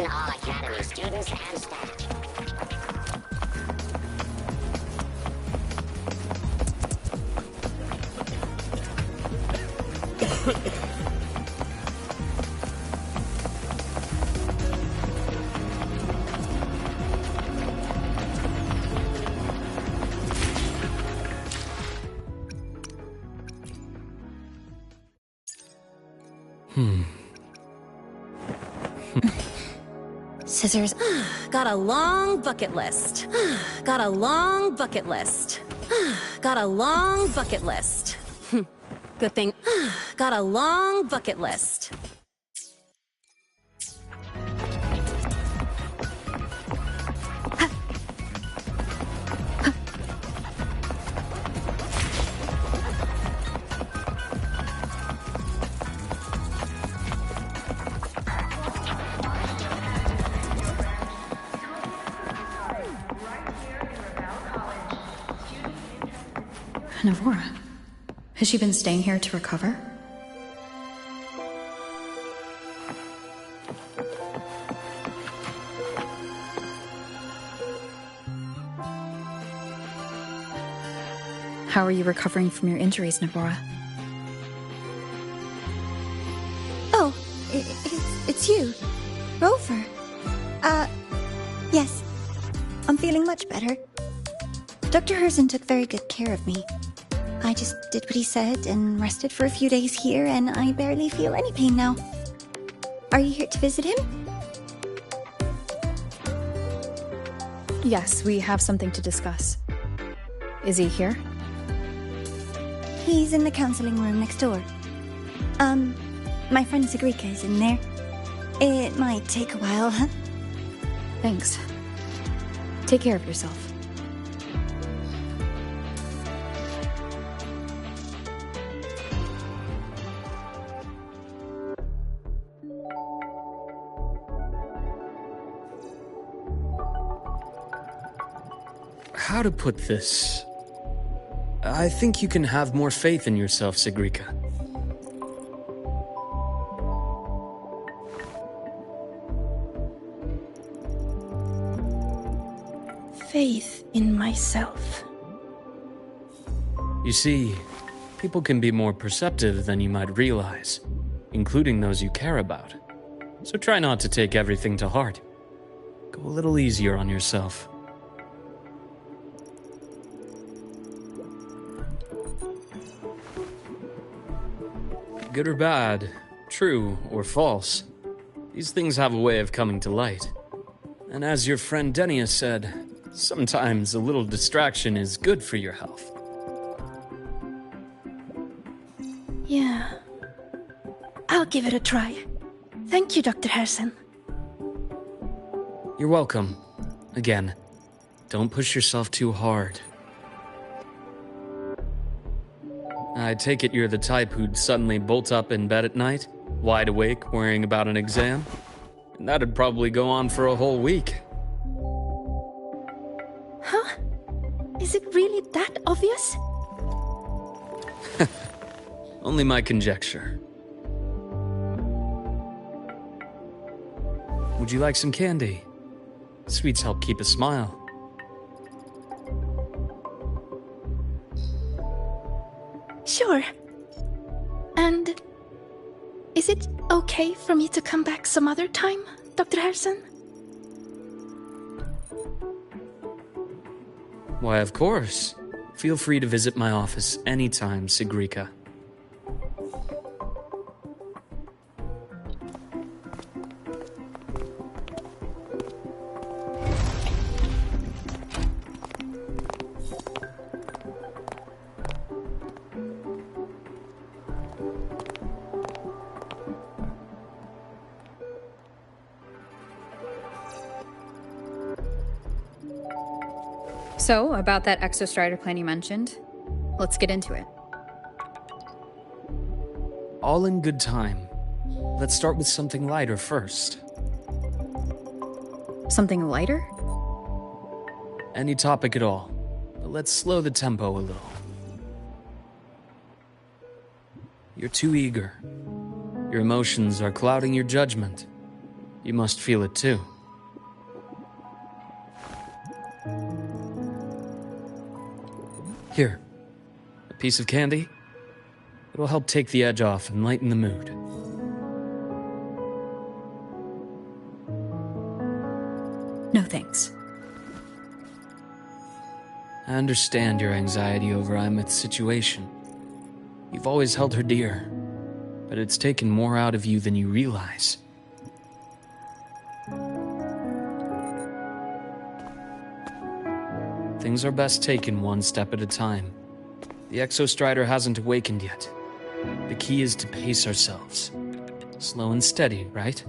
Attention all Academy students and staff. Scissors. Got a long bucket list. Got a long bucket list. Got a long bucket list. Good thing. Got a long bucket list. Navora. Has she been staying here to recover? How are you recovering from your injuries, Navora? Oh, it's you. Rover. Yes. I'm feeling much better. Dr. Herzen took very good care of me. I just did what he said and rested for a few days here, and I barely feel any pain now. Are you here to visit him? Yes, we have something to discuss. Is he here? He's in the counseling room next door. My friend Sigrika is in there. It might take a while, huh? Thanks. Take care of yourself. How to put this? I think you can have more faith in yourself, Sigrika. Faith in myself. You see, people can be more perceptive than you might realize, including those you care about. So try not to take everything to heart. Go a little easier on yourself. Good or bad, true or false, these things have a way of coming to light. And as your friend Denia said, sometimes a little distraction is good for your health. Yeah. I'll give it a try. Thank you, Dr. Herzen. You're welcome. Again, don't push yourself too hard. I take it you're the type who'd suddenly bolt up in bed at night, wide awake, worrying about an exam? And that'd probably go on for a whole week. Huh? Is it really that obvious? Only my conjecture. Would you like some candy? Sweets help keep a smile. Sure. And is it okay for me to come back some other time, Dr. Herzen? Why, of course. Feel free to visit my office anytime, Sigrika. So, about that Exostrider plan you mentioned, let's get into it. All in good time. Let's start with something lighter first. Something lighter? Any topic at all, but let's slow the tempo a little. You're too eager. Your emotions are clouding your judgment. You must feel it too. Here, a piece of candy. It'll help take the edge off and lighten the mood. No thanks. I understand your anxiety over Imeth's situation. You've always held her dear, but it's taken more out of you than you realize. Things are best taken one step at a time. The Exostrider hasn't awakened yet. The key is to pace ourselves. Slow and steady, right?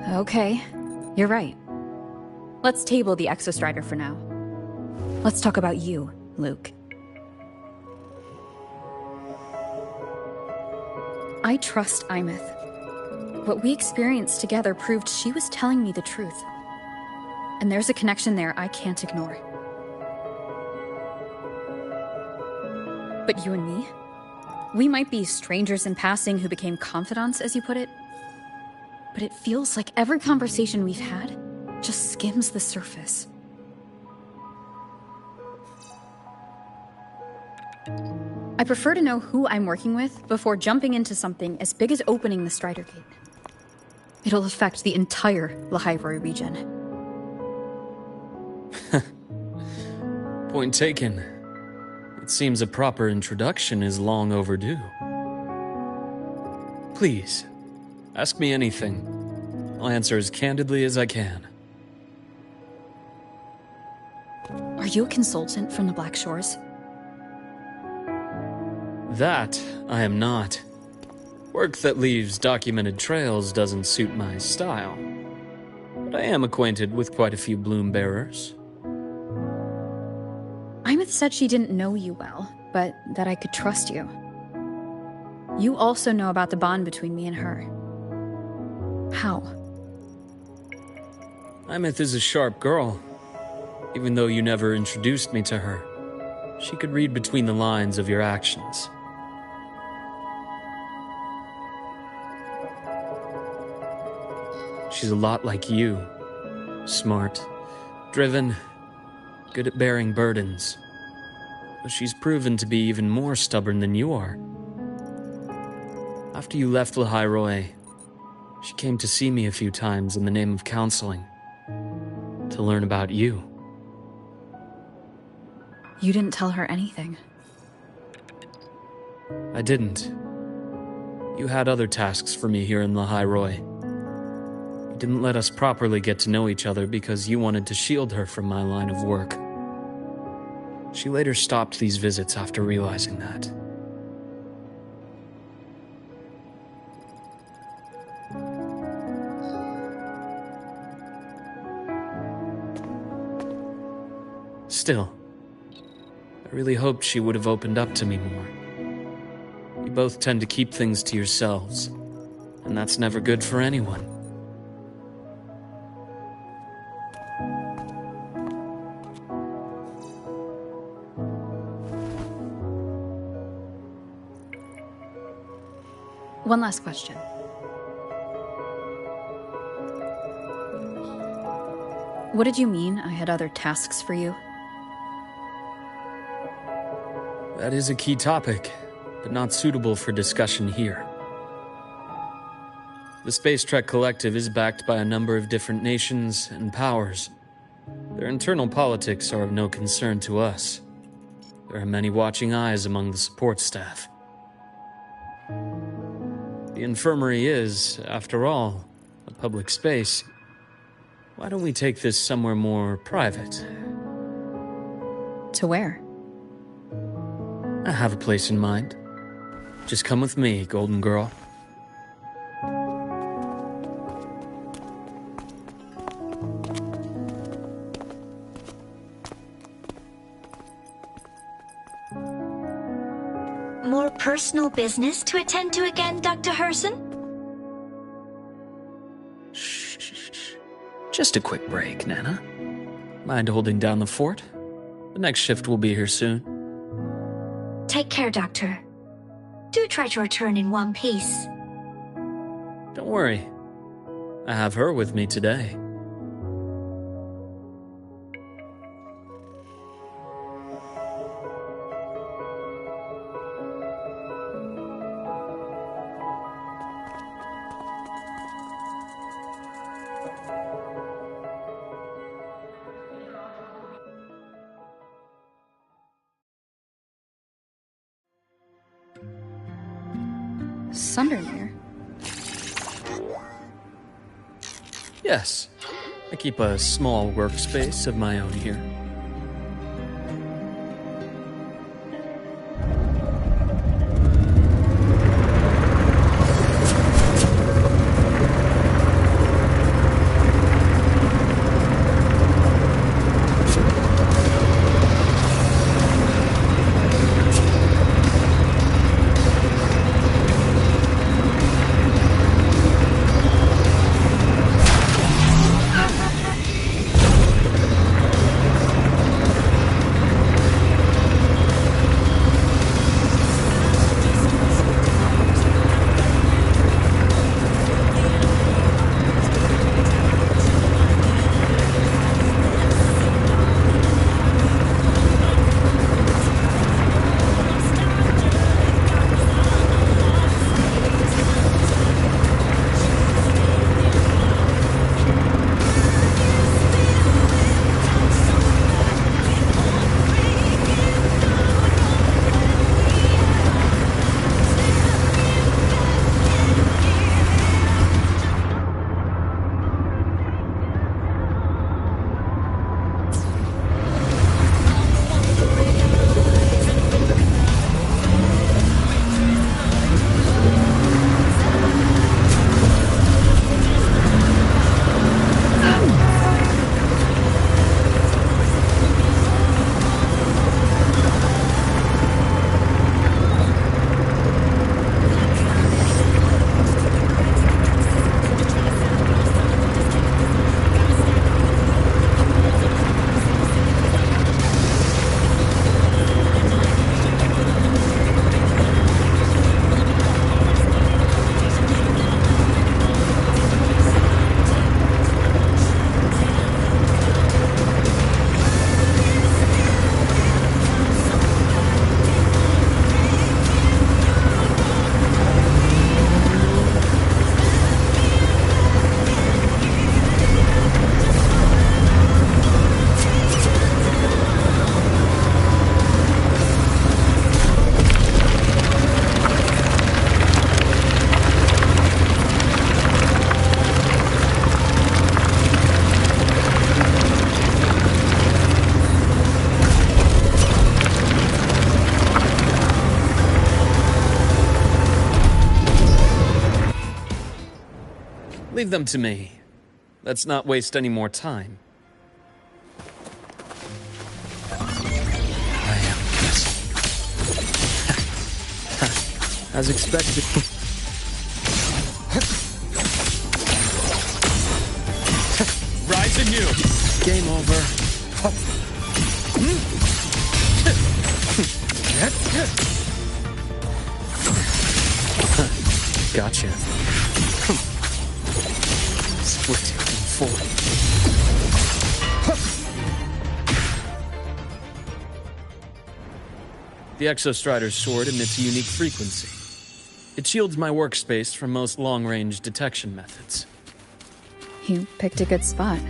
Okay, you're right. Let's table the Exostrider for now. Let's talk about you, Luke. I trust Imeth. What we experienced together proved she was telling me the truth. And there's a connection there I can't ignore. But you and me? We might be strangers in passing who became confidants, as you put it. But it feels like every conversation we've had just skims the surface. I prefer to know who I'm working with before jumping into something as big as opening the Strider Gate. It'll affect the entire Lahairoi region. Point taken. It seems a proper introduction is long overdue. Please, ask me anything. I'll answer as candidly as I can. Are you a consultant from the Black Shores? That I am not. Work that leaves documented trails doesn't suit my style. But I am acquainted with quite a few bloom bearers. Imeth said she didn't know you well, but that I could trust you. You also know about the bond between me and her. How? Imeth is a sharp girl. Even though you never introduced me to her, she could read between the lines of your actions. She's a lot like you. Smart, driven, good at bearing burdens. But she's proven to be even more stubborn than you are. After you left Lahairoi, she came to see me a few times in the name of counseling. To learn about you. You didn't tell her anything. I didn't. You had other tasks for me here in Lahairoi. You didn't let us properly get to know each other because you wanted to shield her from my line of work. She later stopped these visits after realizing that. Still, I really hoped she would have opened up to me more. You both tend to keep things to yourselves, and that's never good for anyone. One last question. What did you mean I had other tasks for you? That is a key topic, but not suitable for discussion here. The Space Trek Collective is backed by a number of different nations and powers. Their internal politics are of no concern to us. There are many watching eyes among the support staff. The infirmary is, after all, a public space. Why don't we take this somewhere more private? To where? I have a place in mind. Just come with me, Golden Girl. More personal business to attend to again, Dr. Herson? Shh. Just a quick break, Nana. Mind holding down the fort? The next shift will be here soon. Take care, Doctor. Do try to return in one piece. Don't worry. I have her with me today. Sundermere? Yes. I keep a small workspace of my own here. Leave them to me. Let's not waste any more time. I am guessing. As expected. Rise anew. Game over. Gotcha. Split in four. The Exostrider's sword emits a unique frequency. It shields my workspace from most long-range detection methods. You picked a good spot.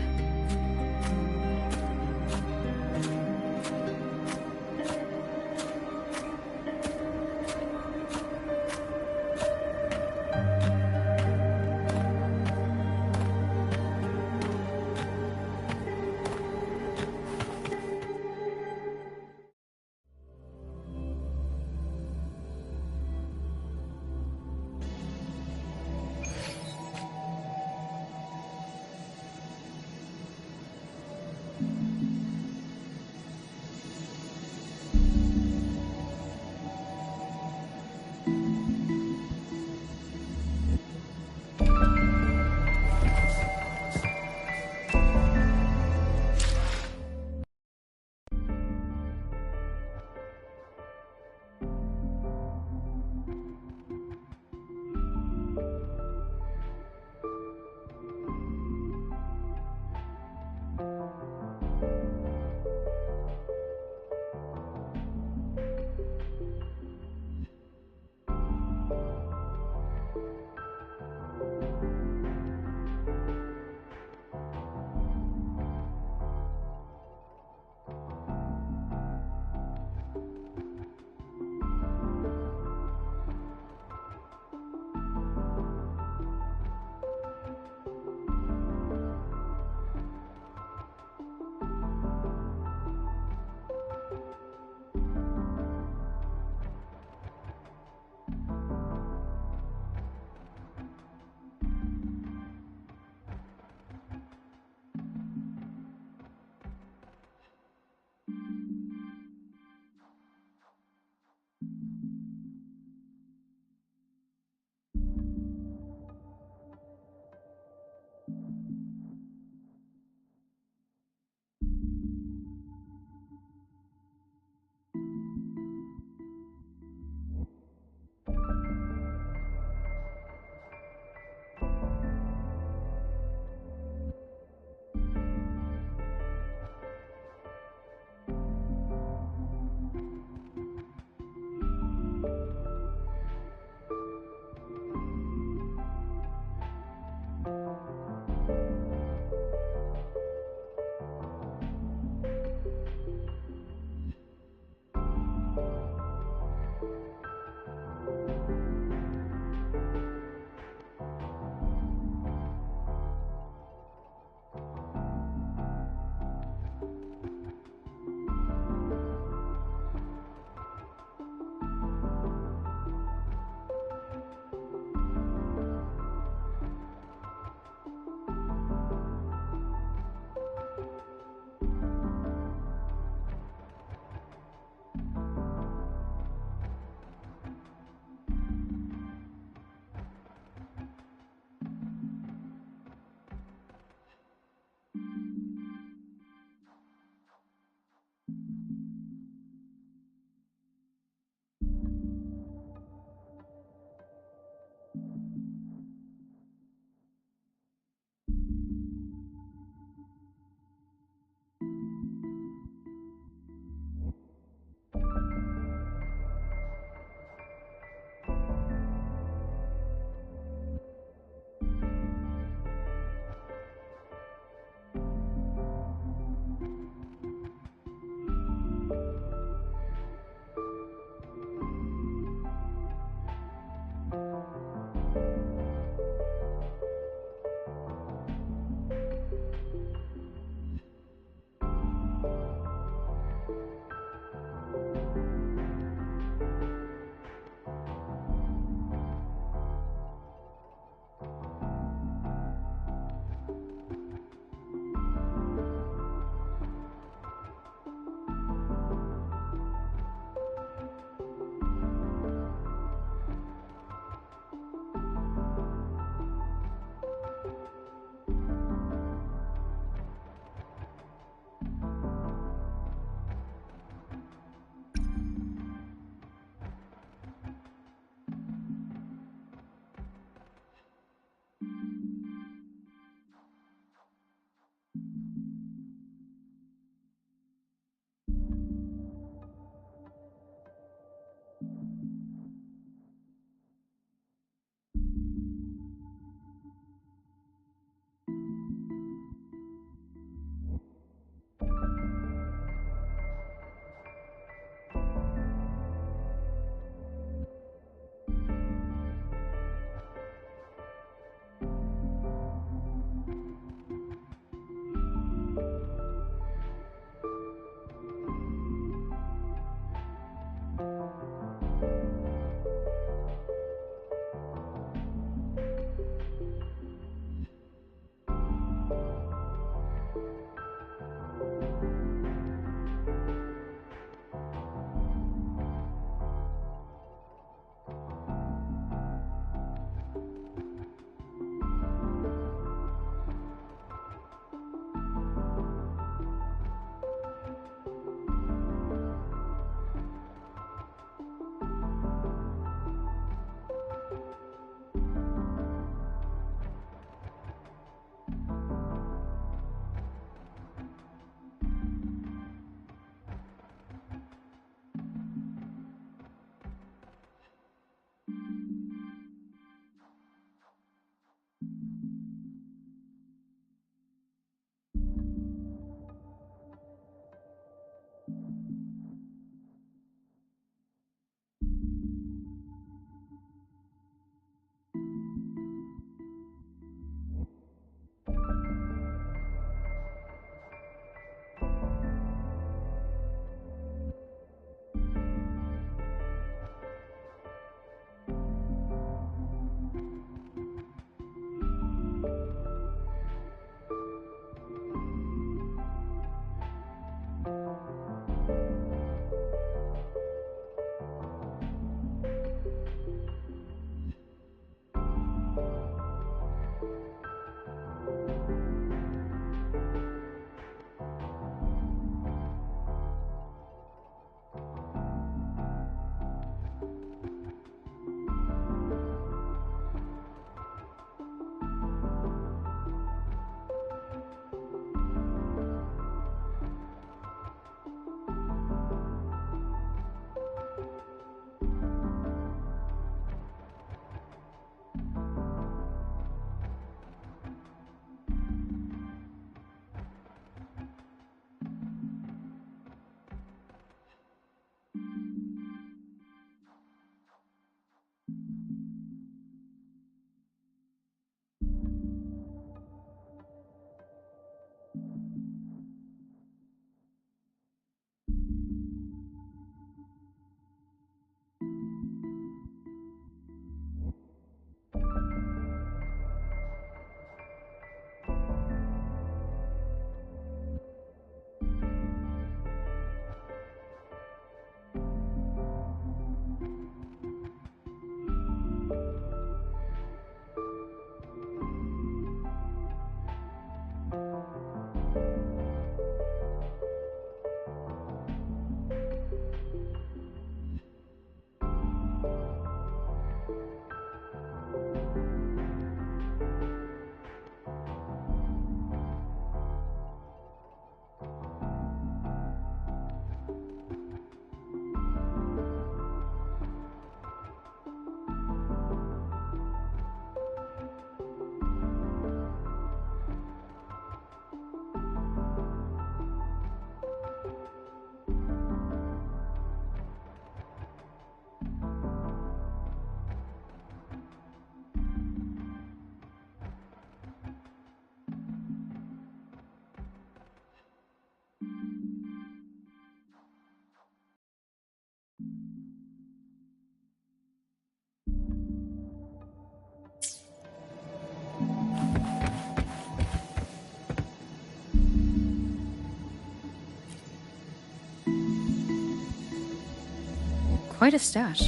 Quite a stash.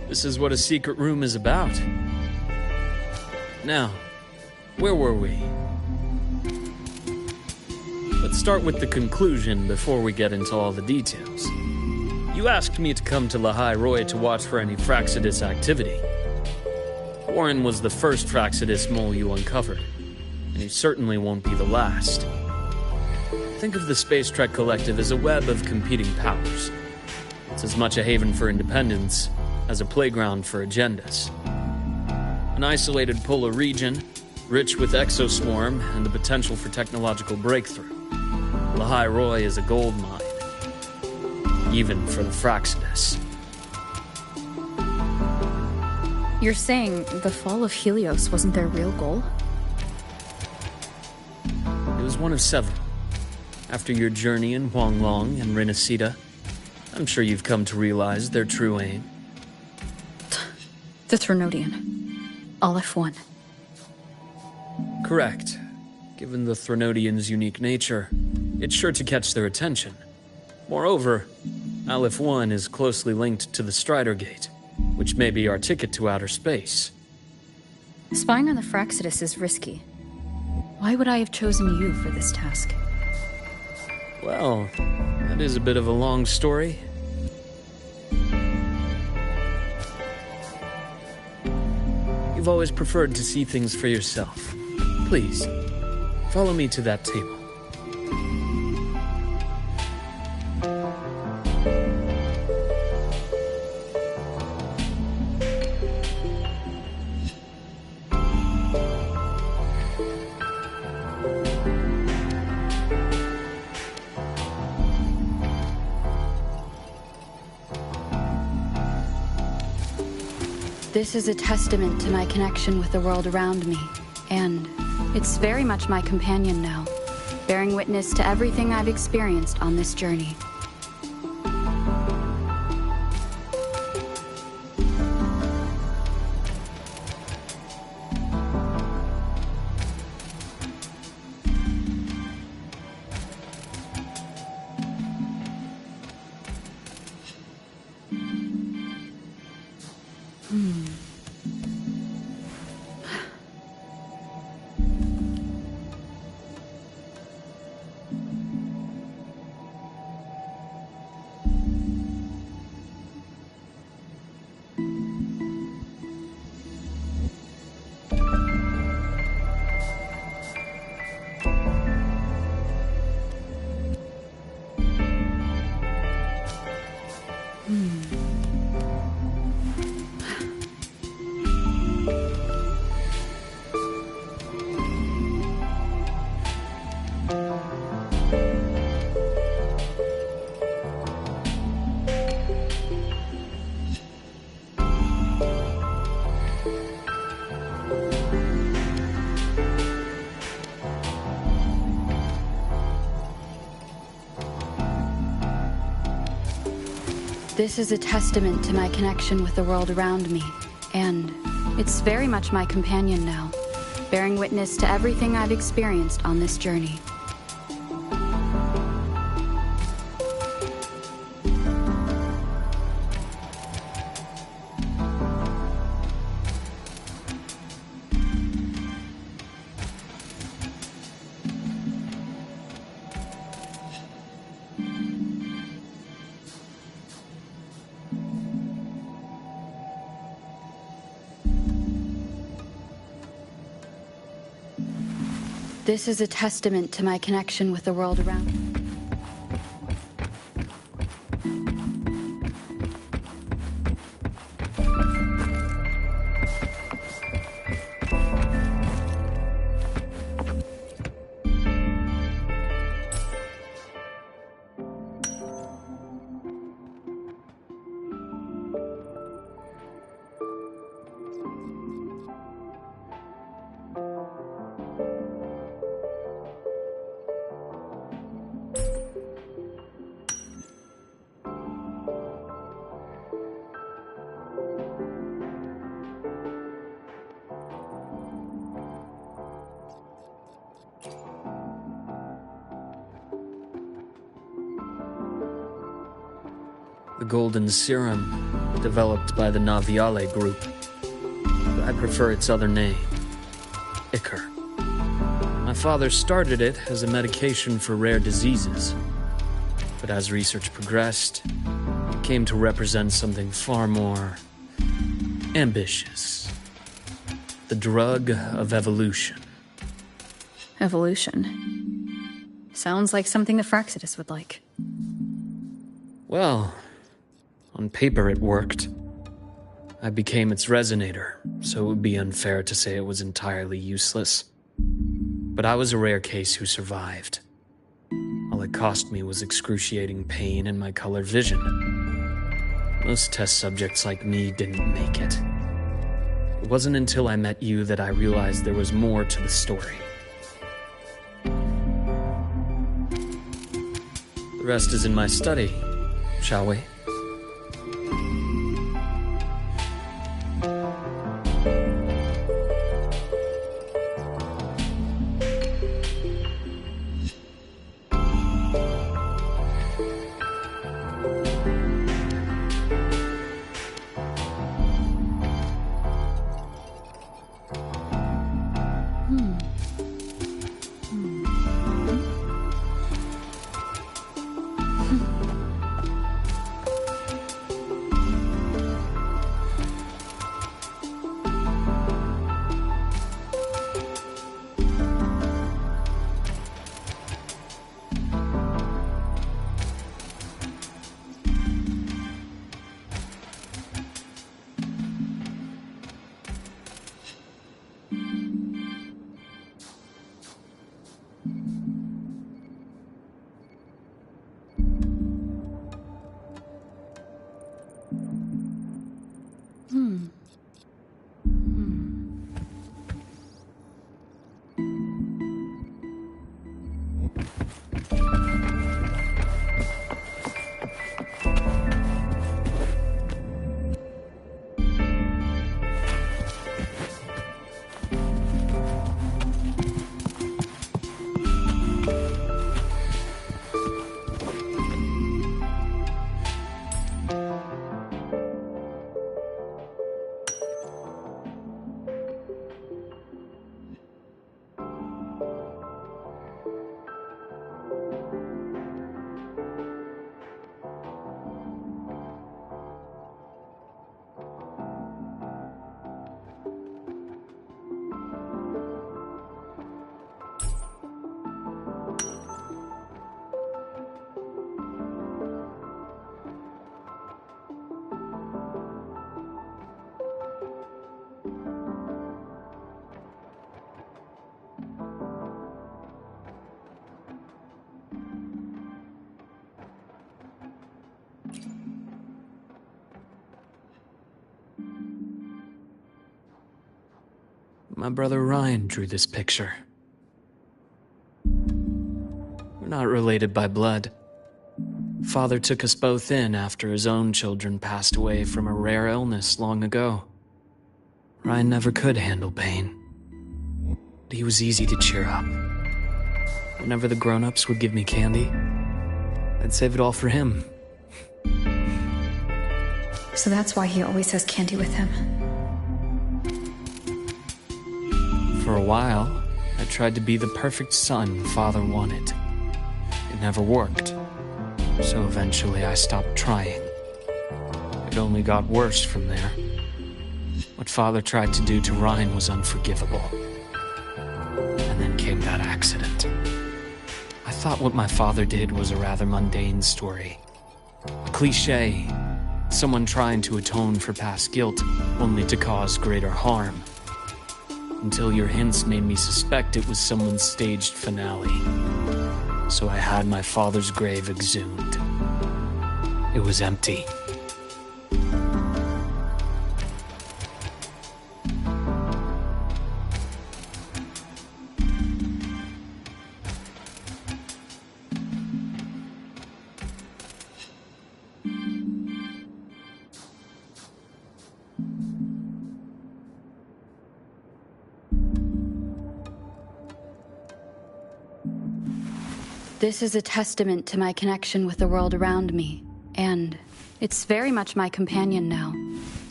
This is what a secret room is about. Now, where were we? Let's start with the conclusion before we get into all the details. You asked me to come to Lahai Roi to watch for any Fractsidus activity. Warren was the first Fractsidus mole you uncovered, and he certainly won't be the last. Think of the Space Trek Collective as a web of competing powers. It's as much a haven for independence as a playground for agendas. An isolated polar region, rich with exoswarm and the potential for technological breakthrough. Lahai Roi is a gold mine, even for the Fractsidus. You're saying the fall of Helios wasn't their real goal? It was one of several. After your journey in Huanglong and Renacida, I'm sure you've come to realize their true aim. The Threnodian. Aleph 1. Correct. Given the Threnodians' unique nature, it's sure to catch their attention. Moreover, Aleph 1 is closely linked to the Strider Gate, which may be our ticket to outer space. Spying on the Fractsidus is risky. Why would I have chosen you for this task? Well, that is a bit of a long story. You've always preferred to see things for yourself. Please, follow me to that table. This is a testament to my connection with the world around me, and it's very much my companion now, bearing witness to everything I've experienced on this journey. This is a testament to my connection with the world around me, and it's very much my companion now, bearing witness to everything I've experienced on this journey. This is a testament to my connection with the world around me. The golden serum, developed by the Naviale group. I prefer its other name, Ichor. My father started it as a medication for rare diseases, but as research progressed, it came to represent something far more ambitious. The drug of evolution. Evolution. Sounds like something the Fraxidus would like. Well, on paper it worked. I became its resonator, so it would be unfair to say it was entirely useless. But I was a rare case who survived. All it cost me was excruciating pain and my colored vision. Most test subjects like me didn't make it. It wasn't until I met you that I realized there was more to the story. The rest is in my study, shall we? My brother Ryan drew this picture. We're not related by blood. Father took us both in after his own children passed away from a rare illness long ago. Ryan never could handle pain. But he was easy to cheer up. Whenever the grown-ups would give me candy, I'd save it all for him. So that's why he always has candy with him. For a while, I tried to be the perfect son Father wanted. It never worked, so eventually I stopped trying. It only got worse from there. What Father tried to do to Ryan was unforgivable. And then came that accident. I thought what my father did was a rather mundane story. A cliché. Someone trying to atone for past guilt, only to cause greater harm. Until your hints made me suspect it was someone's staged finale. So I had my father's grave exhumed. It was empty. This is a testament to my connection with the world around me, and it's very much my companion now,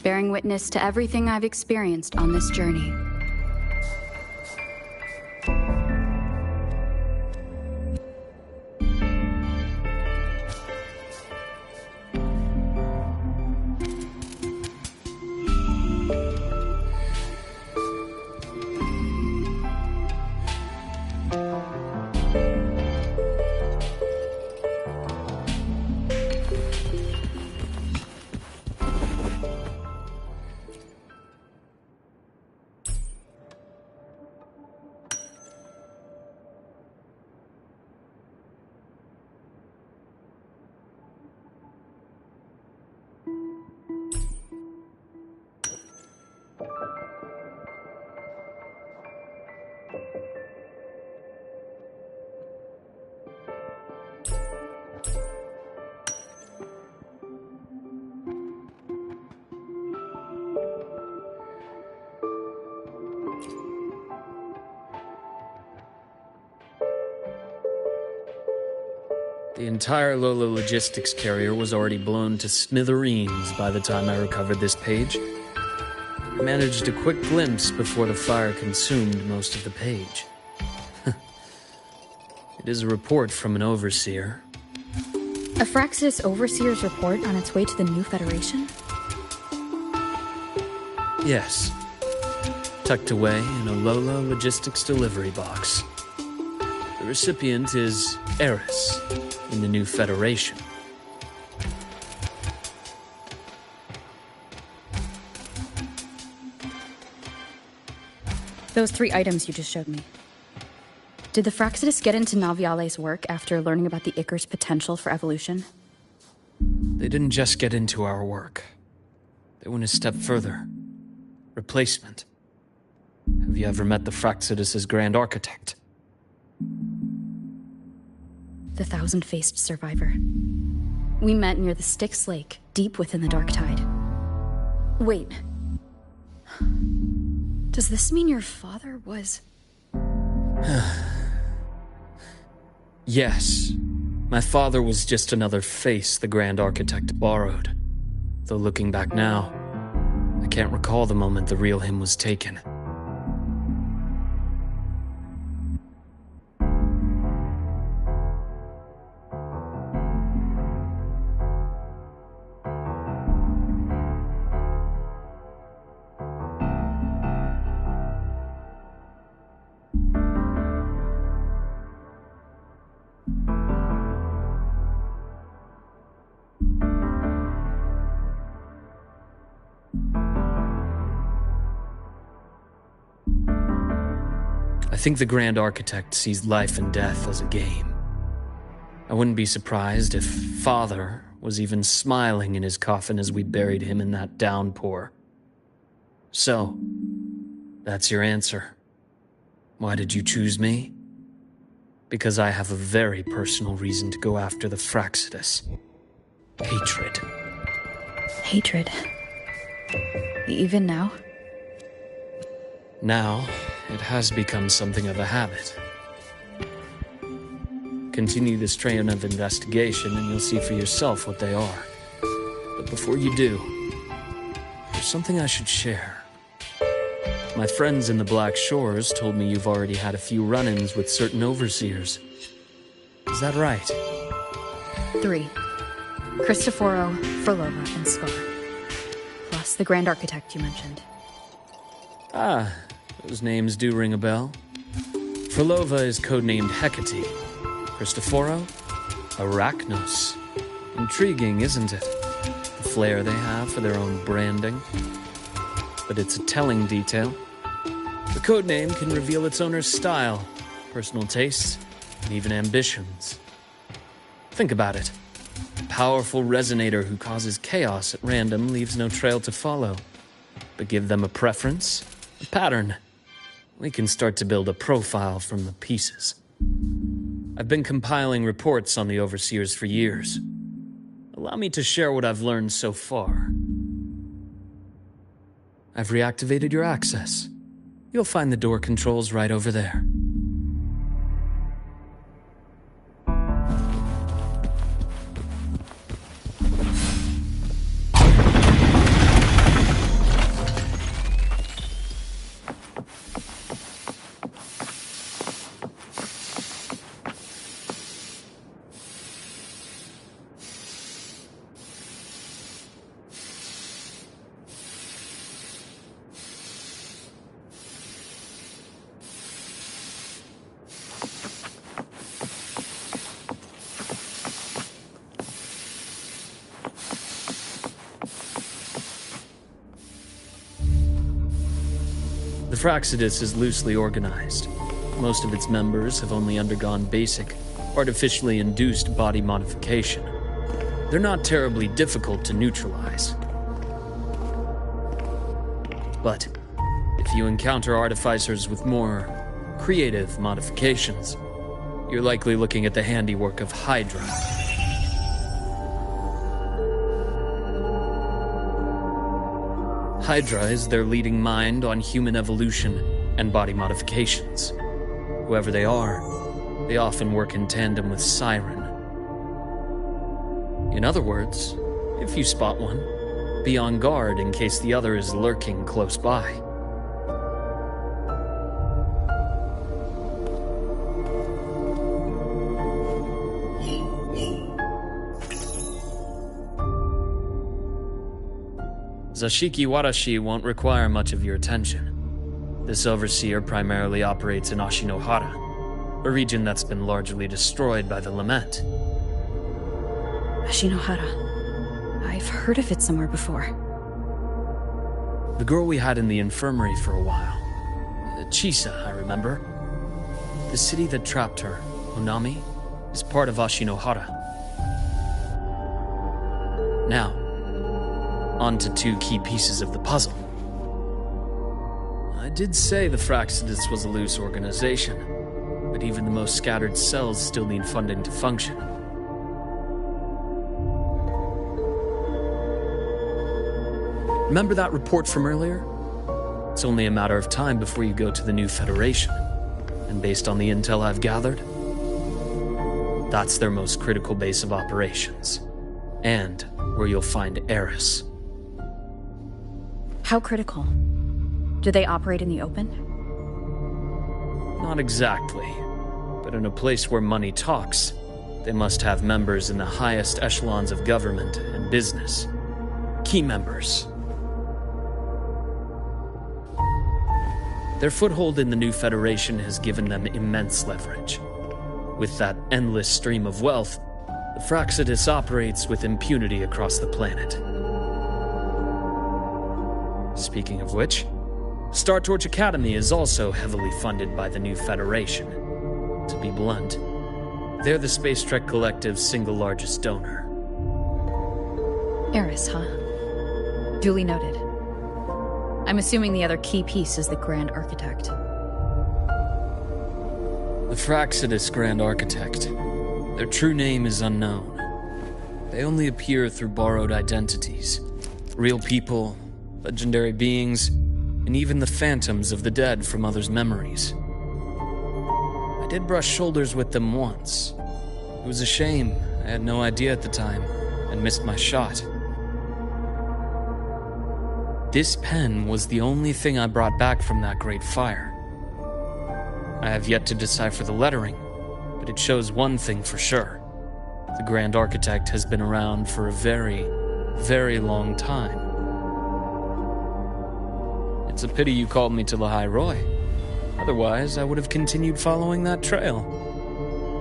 bearing witness to everything I've experienced on this journey. The entire Lola logistics carrier was already blown to smithereens by the time I recovered this page. I managed a quick glimpse before the fire consumed most of the page. It is a report from an overseer. A Fraxidus Overseer's report on its way to the New Federation? Yes. Tucked away in a Lola logistics delivery box. The recipient is Eris in the New Federation. Those 3 items you just showed me. Did the Fraxidus get into Naviale's work after learning about the Icar's potential for evolution? They didn't just get into our work. They went a step further. Replacement. Have you ever met the Fraxidus' Grand Architect? The thousand-faced survivor. We met near the Styx Lake, deep within the Dark Tide. Wait. Does this mean your father was... Yes. My father was just another face the Grand Architect borrowed. Though looking back now, I can't recall the moment the real him was taken. I think the Grand Architect sees life and death as a game. I wouldn't be surprised if Father was even smiling in his coffin as we buried him in that downpour. So, that's your answer. Why did you choose me? Because I have a very personal reason to go after the Fraxidus. Hatred. Hatred. Even now? Now, it has become something of a habit. Continue this train of investigation and you'll see for yourself what they are. But before you do, there's something I should share. My friends in the Black Shores told me you've already had a few run-ins with certain overseers. Is that right? 3. Cristoforo, Furlova, and Scar. Plus the Grand Architect you mentioned. Ah, those names do ring a bell. Frolova is codenamed Hecate. Cristoforo? Arachnos. Intriguing, isn't it? The flair they have for their own branding. But it's a telling detail. The codename can reveal its owner's style, personal tastes, and even ambitions. Think about it. A powerful resonator who causes chaos at random leaves no trail to follow. But give them a preference, a pattern. We can start to build a profile from the pieces. I've been compiling reports on the Overseers for years. Allow me to share what I've learned so far. I've reactivated your access. You'll find the door controls right over there. The Fraxidus is loosely organized. Most of its members have only undergone basic, artificially induced body modification. They're not terribly difficult to neutralize. But if you encounter artificers with more creative modifications, you're likely looking at the handiwork of Hydra. Hydra is their leading mind on human evolution and body modifications. Whoever they are, they often work in tandem with Siren. In other words, if you spot one, be on guard in case the other is lurking close by. Zashiki Warashi won't require much of your attention. This overseer primarily operates in Ashinohara, a region that's been largely destroyed by the Lament. Ashinohara. I've heard of it somewhere before. The girl we had in the infirmary for a while. Chisa, I remember. The city that trapped her, Onami, is part of Ashinohara. Now, on to two key pieces of the puzzle. I did say the Fraxidus was a loose organization, but even the most scattered cells still need funding to function. Remember that report from earlier? It's only a matter of time before you go to the new Federation, and based on the intel I've gathered, that's their most critical base of operations, and where you'll find Eris. How critical? Do they operate in the open? Not exactly, but in a place where money talks, they must have members in the highest echelons of government and business. Key members. Their foothold in the new Federation has given them immense leverage. With that endless stream of wealth, the Fraxidus operates with impunity across the planet. Speaking of which, Star Torch Academy is also heavily funded by the new Federation. To be blunt, they're the Space Trek Collective's single largest donor. Eris, huh? Duly noted. I'm assuming the other key piece is the Grand Architect. The Fraxidus Grand Architect. Their true name is unknown. They only appear through borrowed identities. Real people, legendary beings, and even the phantoms of the dead from others' memories. I did brush shoulders with them once. It was a shame. I had no idea at the time, and missed my shot. This pen was the only thing I brought back from that great fire. I have yet to decipher the lettering, but it shows one thing for sure. The Grand Architect has been around for a very, very long time. It's a pity you called me to the High Roy. Otherwise, I would have continued following that trail.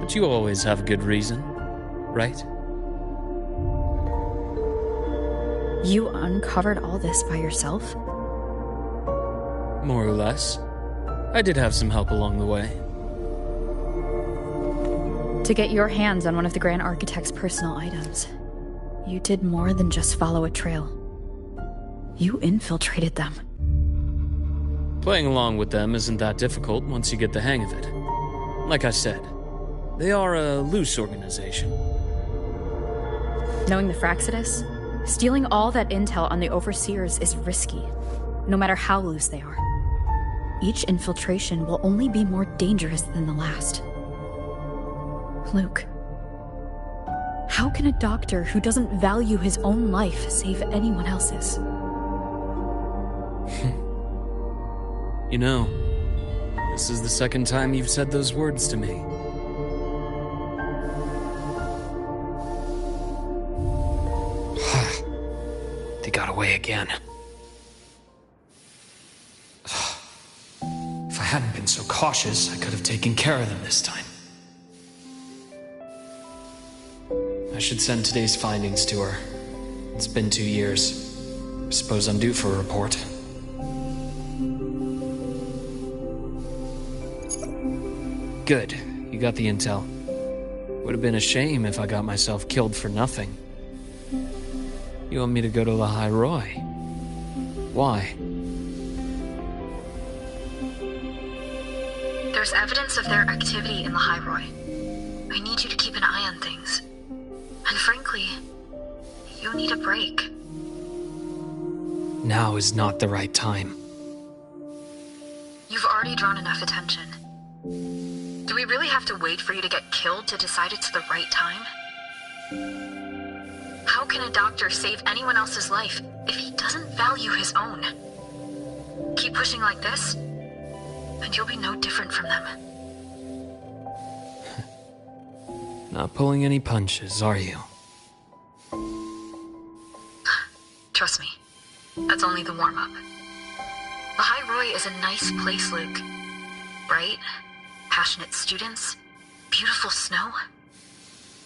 But you always have a good reason, right? You uncovered all this by yourself? More or less. I did have some help along the way. To get your hands on one of the Grand Architect's personal items, you did more than just follow a trail. You infiltrated them. Playing along with them isn't that difficult once you get the hang of it. Like I said, they are a loose organization. Knowing the Fraxidus, stealing all that intel on the Overseers is risky, no matter how loose they are. Each infiltration will only be more dangerous than the last. Luke, how can a doctor who doesn't value his own life save anyone else's? You know, this is the second time you've said those words to me. They got away again. If I hadn't been so cautious, I could have taken care of them this time. I should send today's findings to her. It's been 2 years. I suppose I'm due for a report. Good. You got the intel. Would have been a shame if I got myself killed for nothing. You want me to go to Lahai Roi? Why? There's evidence of their activity in Lahai Roi. I need you to keep an eye on things. And frankly, you need a break. Now is not the right time. You've already drawn enough attention. Do we really have to wait for you to get killed to decide it's the right time? How can a doctor save anyone else's life if he doesn't value his own? Keep pushing like this, and you'll be no different from them. Not pulling any punches, are you? Trust me, that's only the warm-up. Lahai Roi is a nice place, Luke. Bright, passionate students, beautiful snow.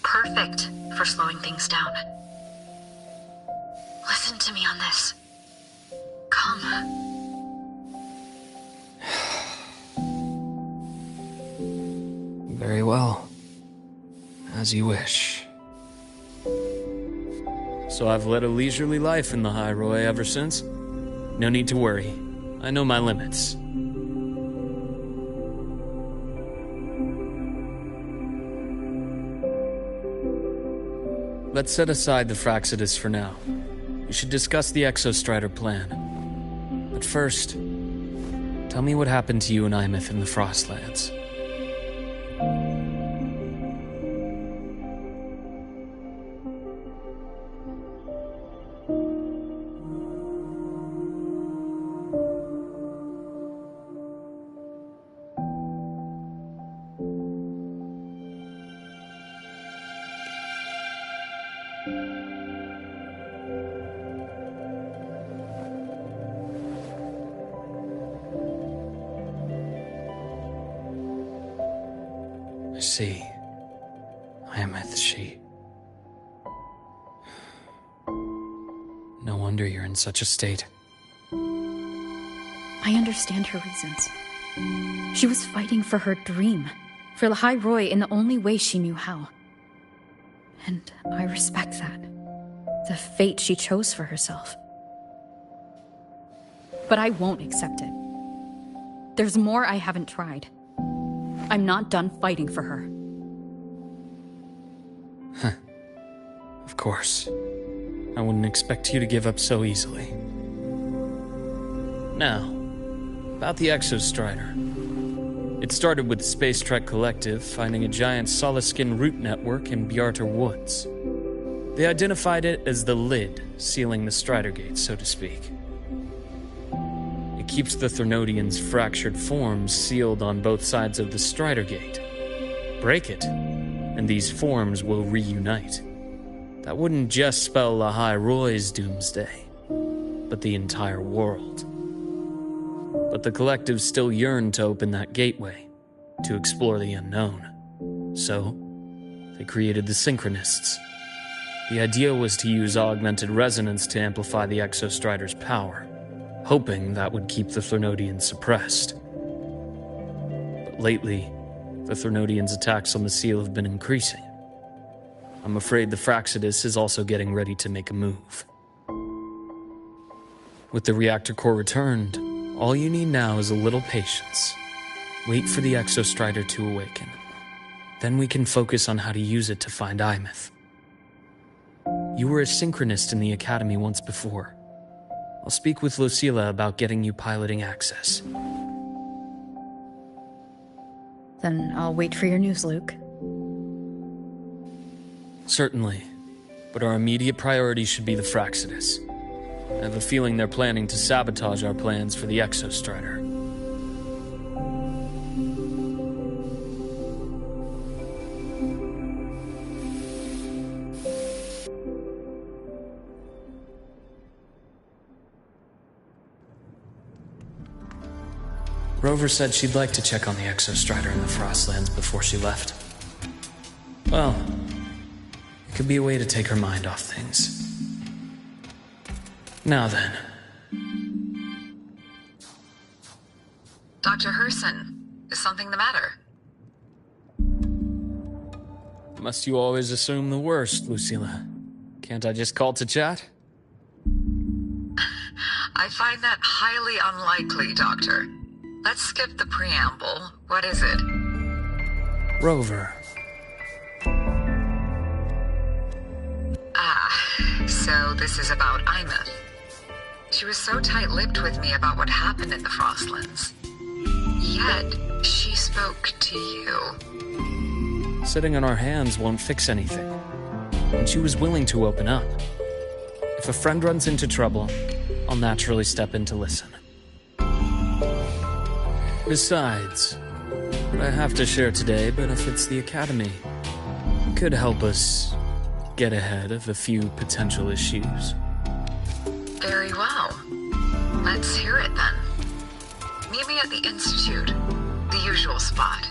Perfect for slowing things down. Listen to me on this. Come. Very well. As you wish. So I've led a leisurely life in the Lahai Roi ever since. No need to worry. I know my limits. Let's set aside the Fraxidus for now. We should discuss the Exostrider plan. But first, tell me what happened to you and Imeth in the Frostlands. I see. Imeth, she... No wonder you're in such a state. I understand her reasons. She was fighting for her dream, for Lahai Roi in the only way she knew how. And I respect that. The fate she chose for herself. But I won't accept it. There's more I haven't tried. I'm not done fighting for her. Of course. I wouldn't expect you to give up so easily. Now, about the Exostrider. It started with the Space Trek Collective finding a giant Soliskin root network in Bjarter Woods. They identified it as the lid, sealing the Strider Gate, so to speak. It keeps the Thernodians' fractured forms sealed on both sides of the Strider Gate. Break it, and these forms will reunite. That wouldn't just spell Lahai Roi's doomsday, but the entire world. but the collective still yearned to open that gateway, to explore the unknown. So, they created the Synchronists. The idea was to use augmented resonance to amplify the Exostrider's power, hoping that would keep the Threnodians suppressed. But lately, the Threnodians' attacks on the seal have been increasing. I'm afraid the Fractsidus is also getting ready to make a move. With the reactor core returned, all you need now is a little patience. Wait for the Exostrider to awaken. Then we can focus on how to use it to find Imeth. You were a Synchronist in the Academy once before. I'll speak with Lucilla about getting you piloting access. Then I'll wait for your news, Luke. Certainly, but our immediate priority should be the Fractsidus. I have a feeling they're planning to sabotage our plans for the Exostrider. Rover said she'd like to check on the Exostrider in the Frostlands before she left. Well, it could be a way to take her mind off things. Now then. Dr. Herson, is something the matter? Must you always assume the worst, Lucilla? Can't I just call to chat? I find that highly unlikely, Doctor. Let's skip the preamble. What is it? Rover. So this is about Imeth. She was so tight-lipped with me about what happened in the Frostlands. Yet, she spoke to you. Sitting on our hands won't fix anything. And she was willing to open up. If a friend runs into trouble, I'll naturally step in to listen. Besides, what I have to share today benefits the Academy. It could help us get ahead of a few potential issues. Very well. Let's hear it then. Meet me at the Institute, the usual spot.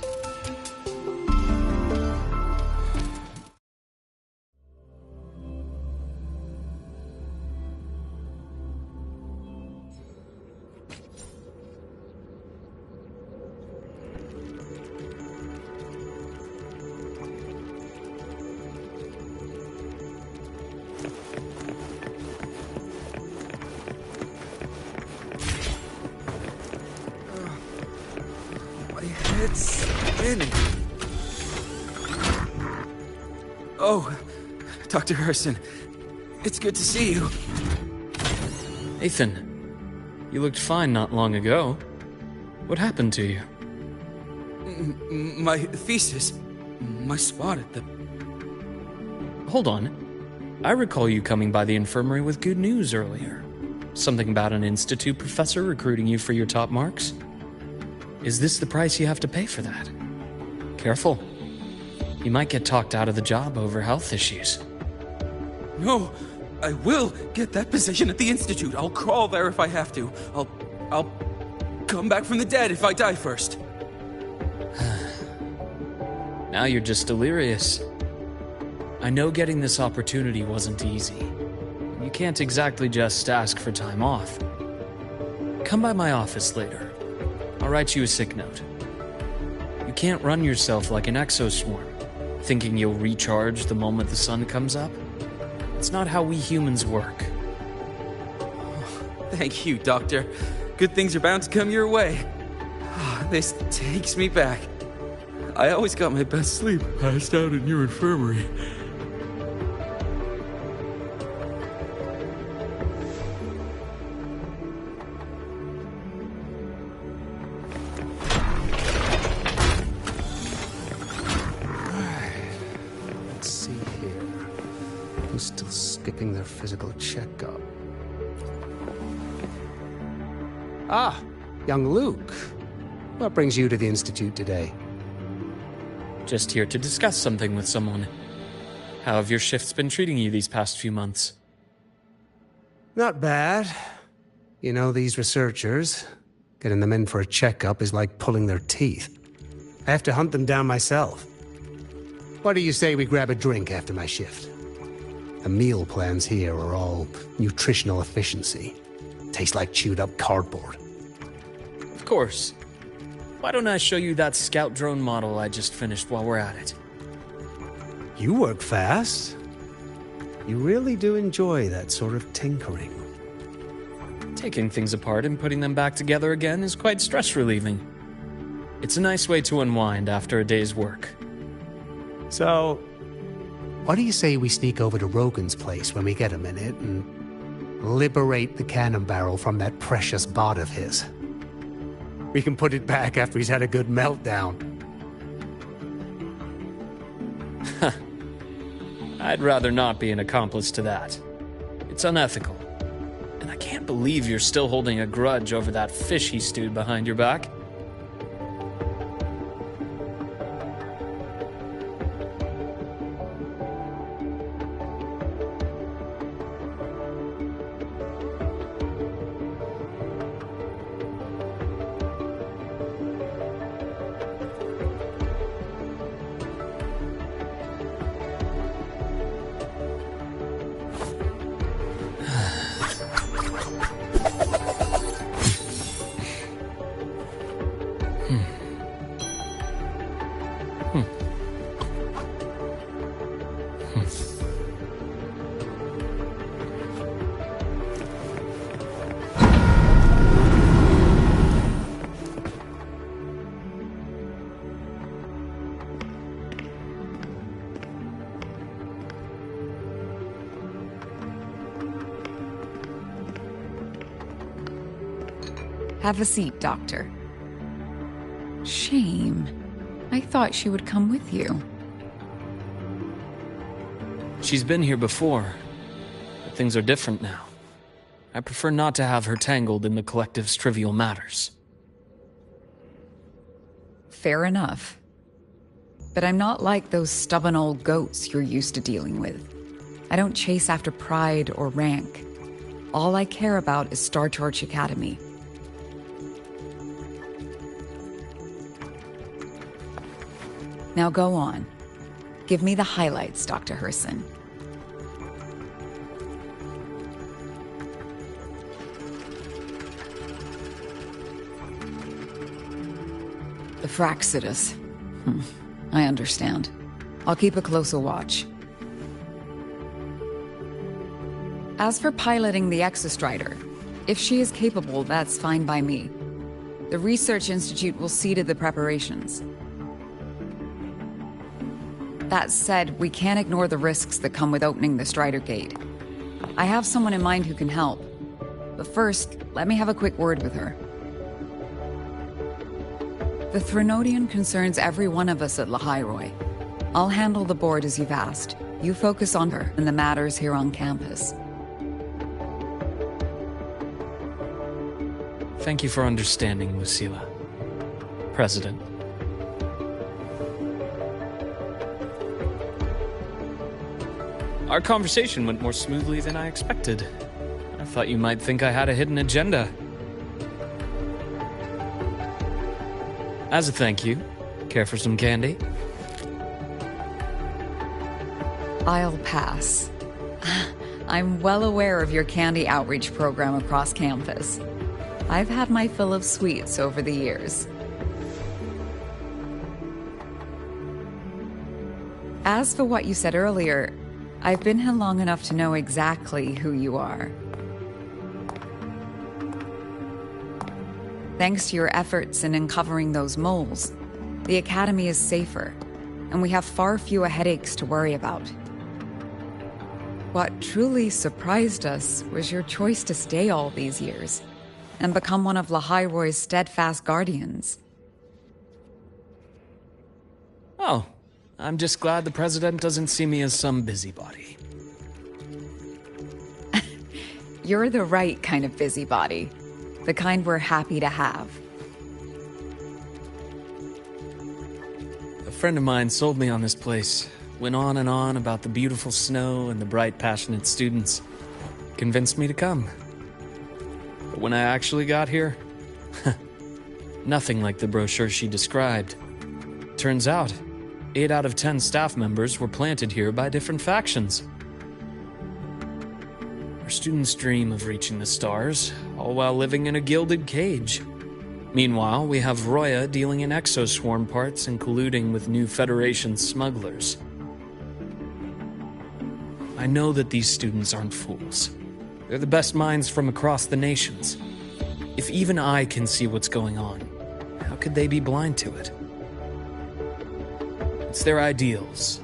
It's spinning. Oh, Dr. Herson, it's good to see you. Ethan, you looked fine not long ago. What happened to you? My thesis. My spot at the... Hold on. I recall you coming by the infirmary with good news earlier. Something about an institute professor recruiting you for your top marks? Is this the price you have to pay for that? Careful. You might get talked out of the job over health issues. No, I will get that position at the Institute. I'll crawl there if I have to. I'll come back from the dead if I die first. Now you're just delirious. I know getting this opportunity wasn't easy. You can't exactly just ask for time off. Come by my office later. I'll write you a sick note. You can't run yourself like an exoswarm, thinking you'll recharge the moment the sun comes up. It's not how we humans work. Thank you, Doctor. Good things are bound to come your way. This takes me back. I always got my best sleep passed out in your infirmary. Still skipping their physical checkup. Ah, young Luke. What brings you to the Institute today? Just here to discuss something with someone. How have your shifts been treating you these past few months? Not bad. You know, these researchers Getting them in for a checkup is like pulling their teeth. I have to hunt them down myself. What do you say we grab a drink after my shift? The meal plans here are all nutritional efficiency. Taste like chewed up cardboard. Of course. Why don't I show you that scout drone model I just finished while we're at it? You work fast. You really do enjoy that sort of tinkering. Taking things apart and putting them back together again is quite stress-relieving. It's a nice way to unwind after a day's work. So, what do you say we sneak over to Rogan's place when we get a minute and liberate the cannon barrel from that precious bot of his? We can put it back after he's had a good meltdown. I'd rather not be an accomplice to that. It's unethical. And I can't believe you're still holding a grudge over that fish he stewed behind your back. Have a seat, Doctor. Shame. I thought she would come with you. She's been here before, but things are different now. I prefer not to have her tangled in the collective's trivial matters. Fair enough. But I'm not like those stubborn old goats you're used to dealing with. I don't chase after pride or rank. All I care about is Star Torch Academy. Now go on. Give me the highlights, Dr. Herson. The Fraxidus. I understand. I'll keep a closer watch. As for piloting the Exostrider, if she is capable, that's fine by me. The Research Institute will see to the preparations. That said, we can't ignore the risks that come with opening the Strider Gate. I have someone in mind who can help. But first, let me have a quick word with her. The Threnodian concerns every one of us at Lahairoi. I'll handle the board as you've asked. You focus on her and the matters here on campus. Thank you for understanding, Lucilla. President. Our conversation went more smoothly than I expected. I thought you might think I had a hidden agenda. As a thank you, care for some candy? I'll pass. I'm well aware of your candy outreach program across campus. I've had my fill of sweets over the years. As for what you said earlier, I've been here long enough to know exactly who you are. Thanks to your efforts in uncovering those moles, the Academy is safer, and we have far fewer headaches to worry about. What truly surprised us was your choice to stay all these years, and become one of Lahairoi's steadfast guardians. Oh, I'm just glad the President doesn't see me as some busybody. You're the right kind of busybody. The kind we're happy to have. A friend of mine sold me on this place. Went on and on about the beautiful snow and the bright, passionate students. Convinced me to come. But when I actually got here, Nothing like the brochure she described. Turns out, 8 out of 10 staff members were planted here by different factions. Our students dream of reaching the stars, all while living in a gilded cage. Meanwhile, we have Roya dealing in exoswarm parts and colluding with new Federation smugglers. I know that these students aren't fools. They're the best minds from across the nations. If even I can see what's going on, how could they be blind to it? It's their ideals,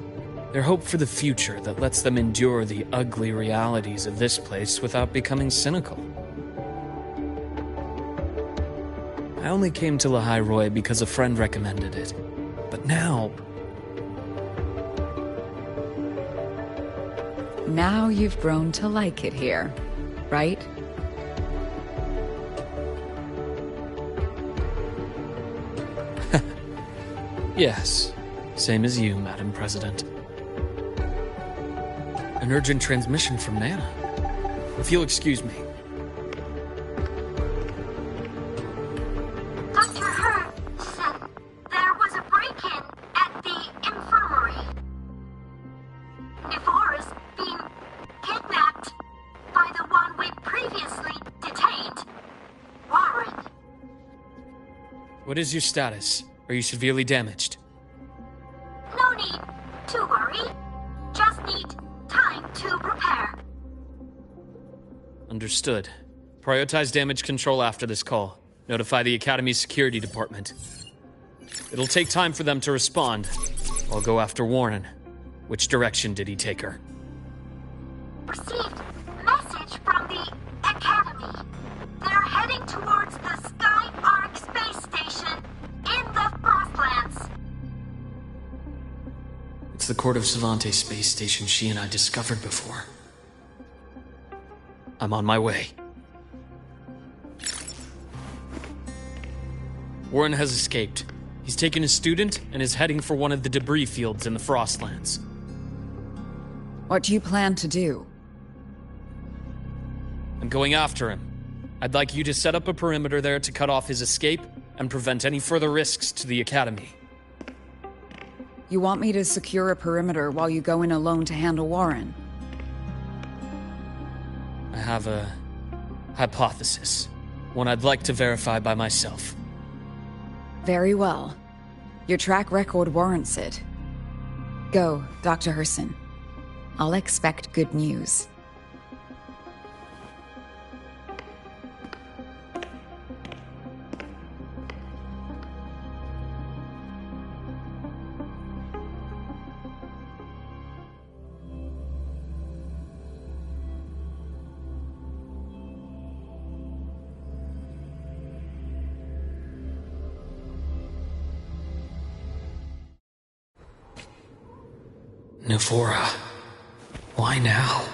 their hope for the future that lets them endure the ugly realities of this place without becoming cynical. I only came to Lahai Roi because a friend recommended it. But now... Now you've grown to like it here, right? Yes. Same as you, Madam President. An urgent transmission from Nana. If you'll excuse me. Dr. Hurd said there was a break-in at the infirmary. Nevora's being kidnapped by the one we previously detained, Warren. What is your status? Are you severely damaged? No need to worry. Just need time to repair. Understood. Prioritize damage control after this call. Notify the Academy's security department. It'll take time for them to respond. I'll go after Warren. Which direction did he take her? Received message from the Academy. They're heading towards the Sky Arc space station in the Frostlands. It's the Court of Savante space station she and I discovered before. I'm on my way. Warren has escaped. He's taken a student and is heading for one of the debris fields in the Frostlands. What do you plan to do? I'm going after him. I'd like you to set up a perimeter there to cut off his escape and prevent any further risks to the Academy. You want me to secure a perimeter while you go in alone to handle Warren? I have a hypothesis. One I'd like to verify by myself. Very well. Your track record warrants it. Go, Dr. Herson. I'll expect good news. Nevora. Why now?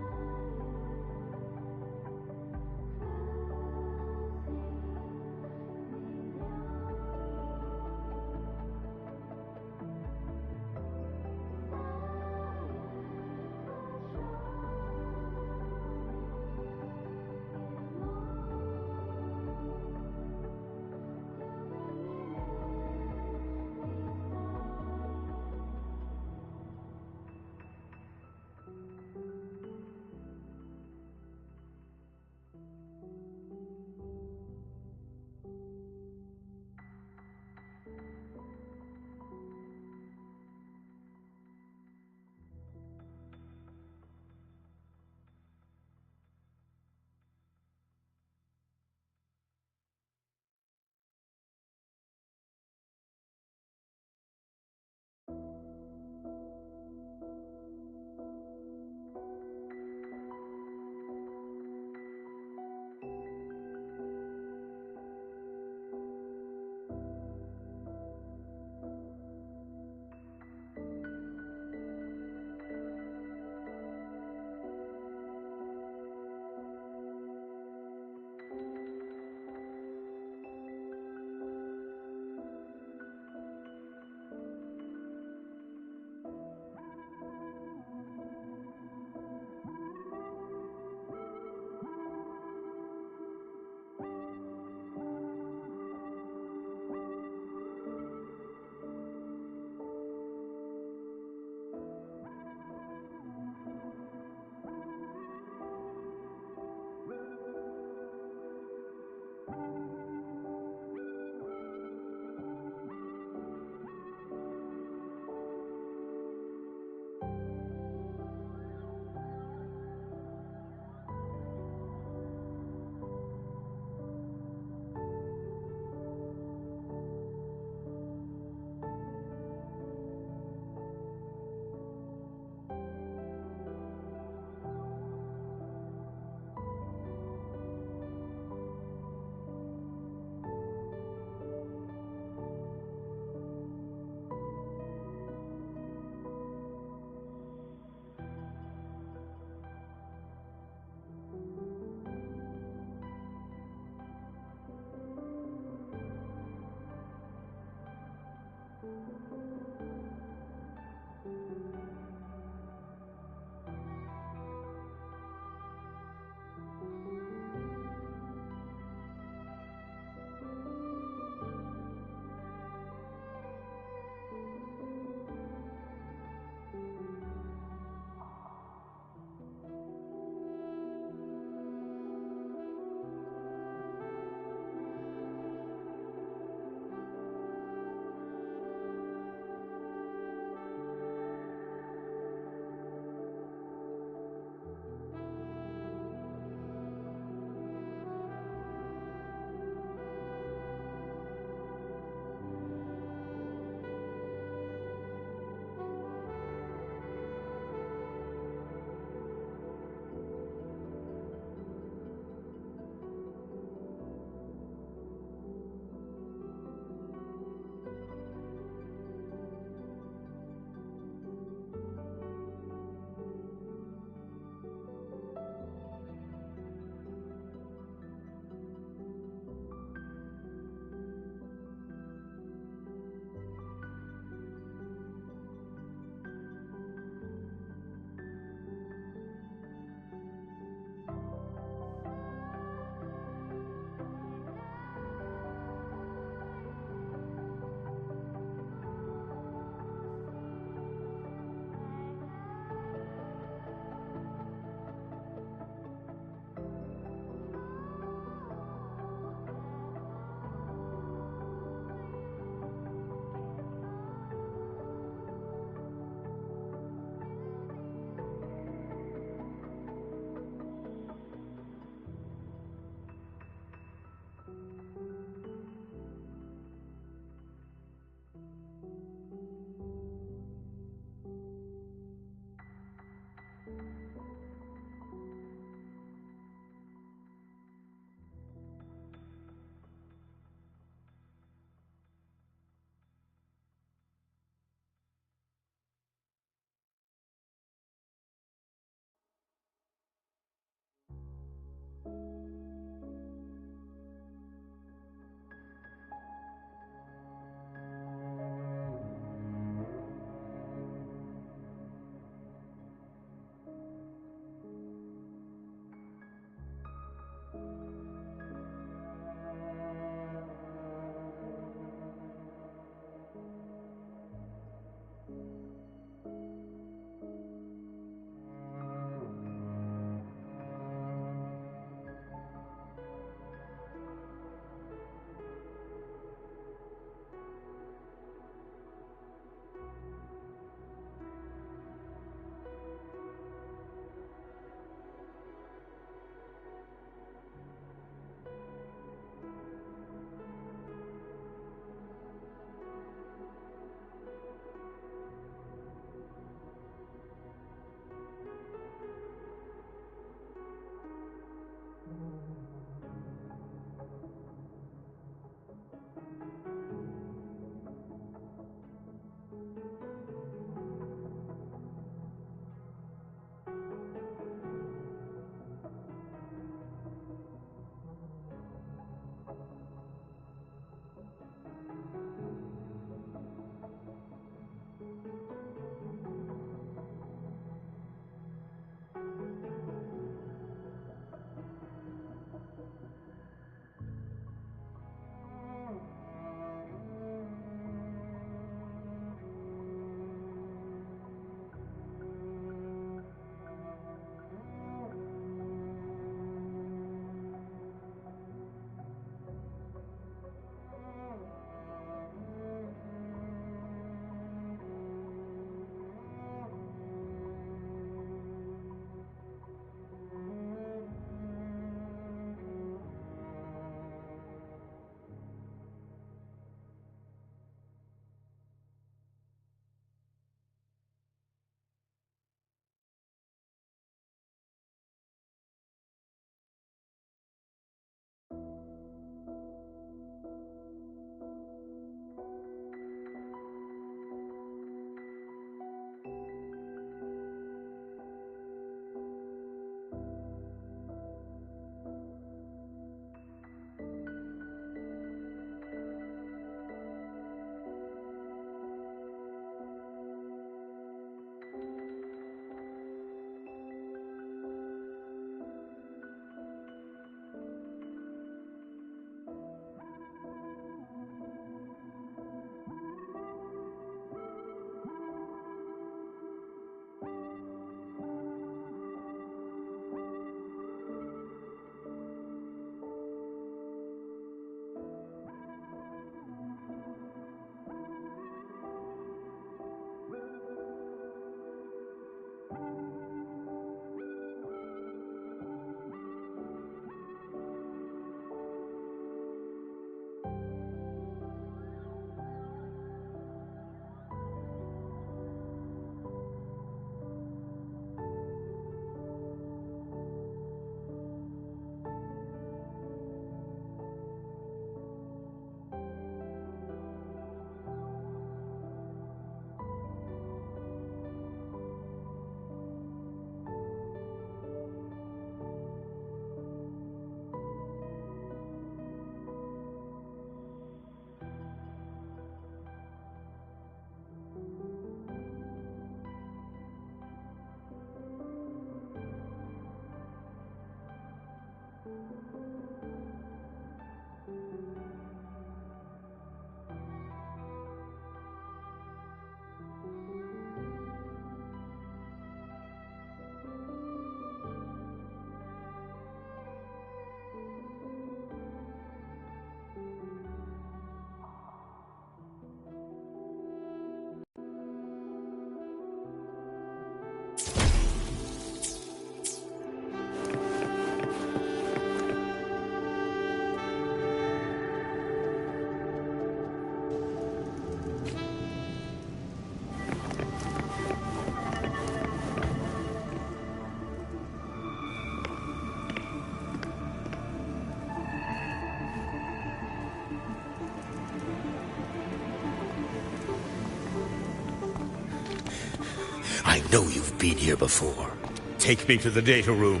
been here before. Take me to the data room.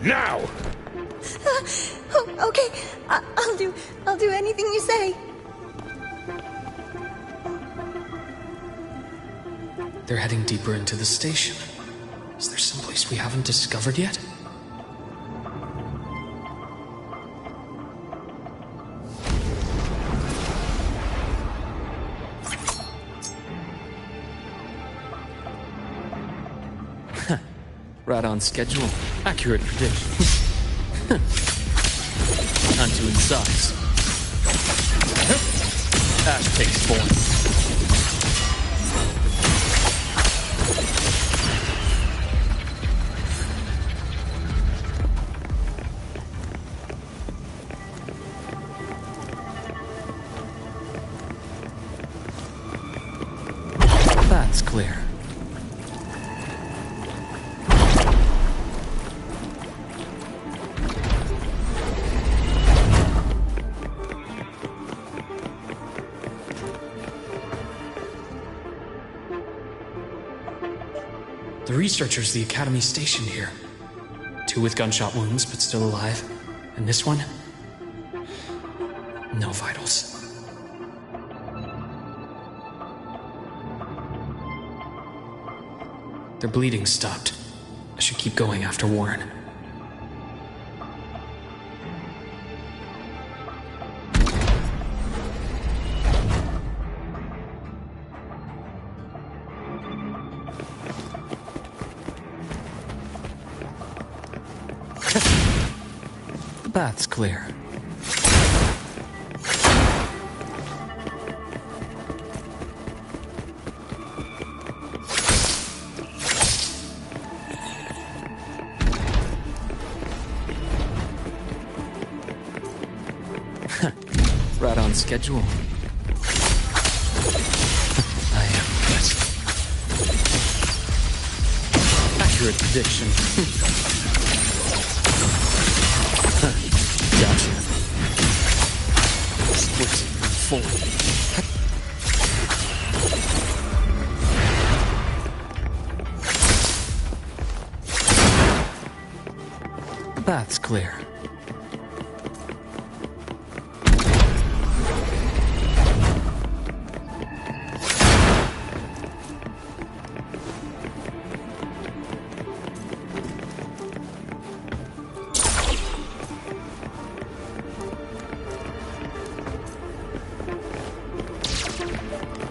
Now! Okay, I'll do anything you say. They're heading deeper into the station. Is there someplace we haven't discovered yet? Right on schedule. Accurate prediction. Time to incise. Ash takes form. That's clear. The researchers the Academy stationed here. 2 with gunshot wounds, but still alive. And this one? No vitals. Their bleeding stopped. I should keep going after Warren. The bath's clear. Right on schedule. I am good. Accurate prediction. Gotcha. Splits in full. The bath's clear.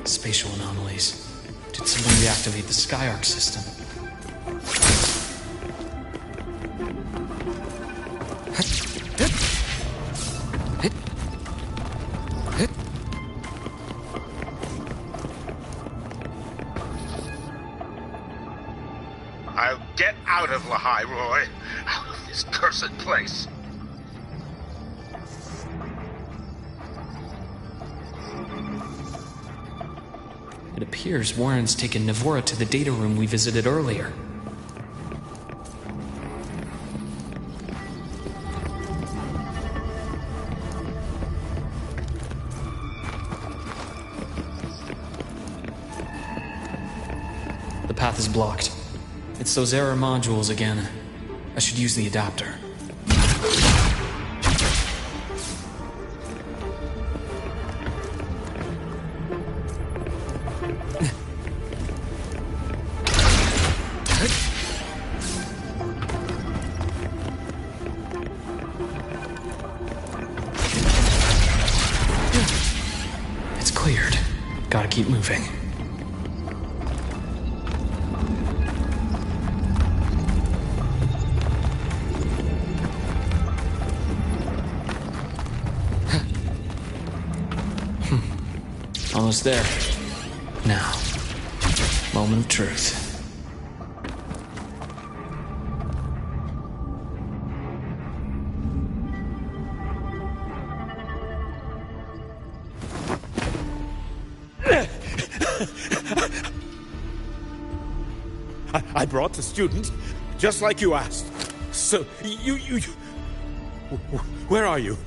Spatial anomalies. Did someone reactivate the Skyark system? I'll get out of Lahai, Roy. Out of this cursed place. It appears Warren's taken Navora to the data room we visited earlier. The path is blocked. It's those error modules again. I should use the adapter. It's cleared. Gotta keep moving. Almost there. Now, moment of truth. I brought the student, just like you asked. So, you... Where are you?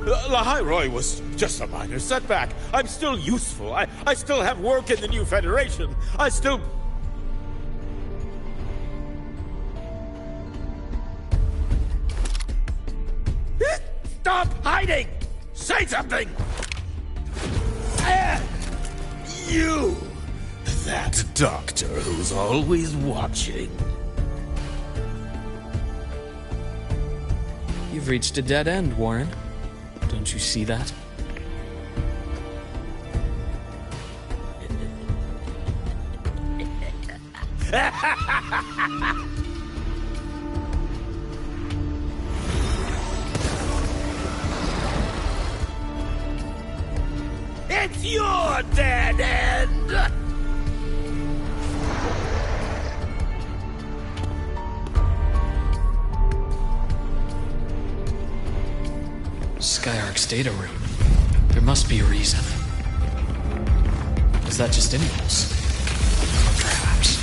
Lahai Roy was just a minor setback. I'm still useful. I still have work in the new Federation. I still... Stop hiding! Say something! You! That doctor who's always watching. You've reached a dead end, Warren. Don't you see that? It's your dead end! Skyark's data room. There must be a reason. Is that just impulse? Perhaps.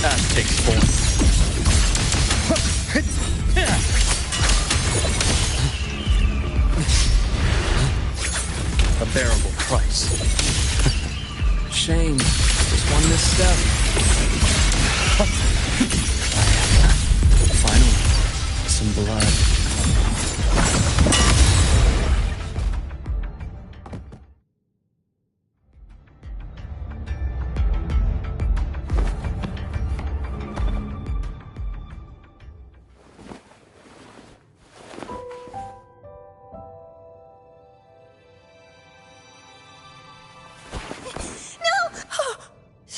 That takes form. A bearable price. Shame. Just one misstep. Finally, some blood.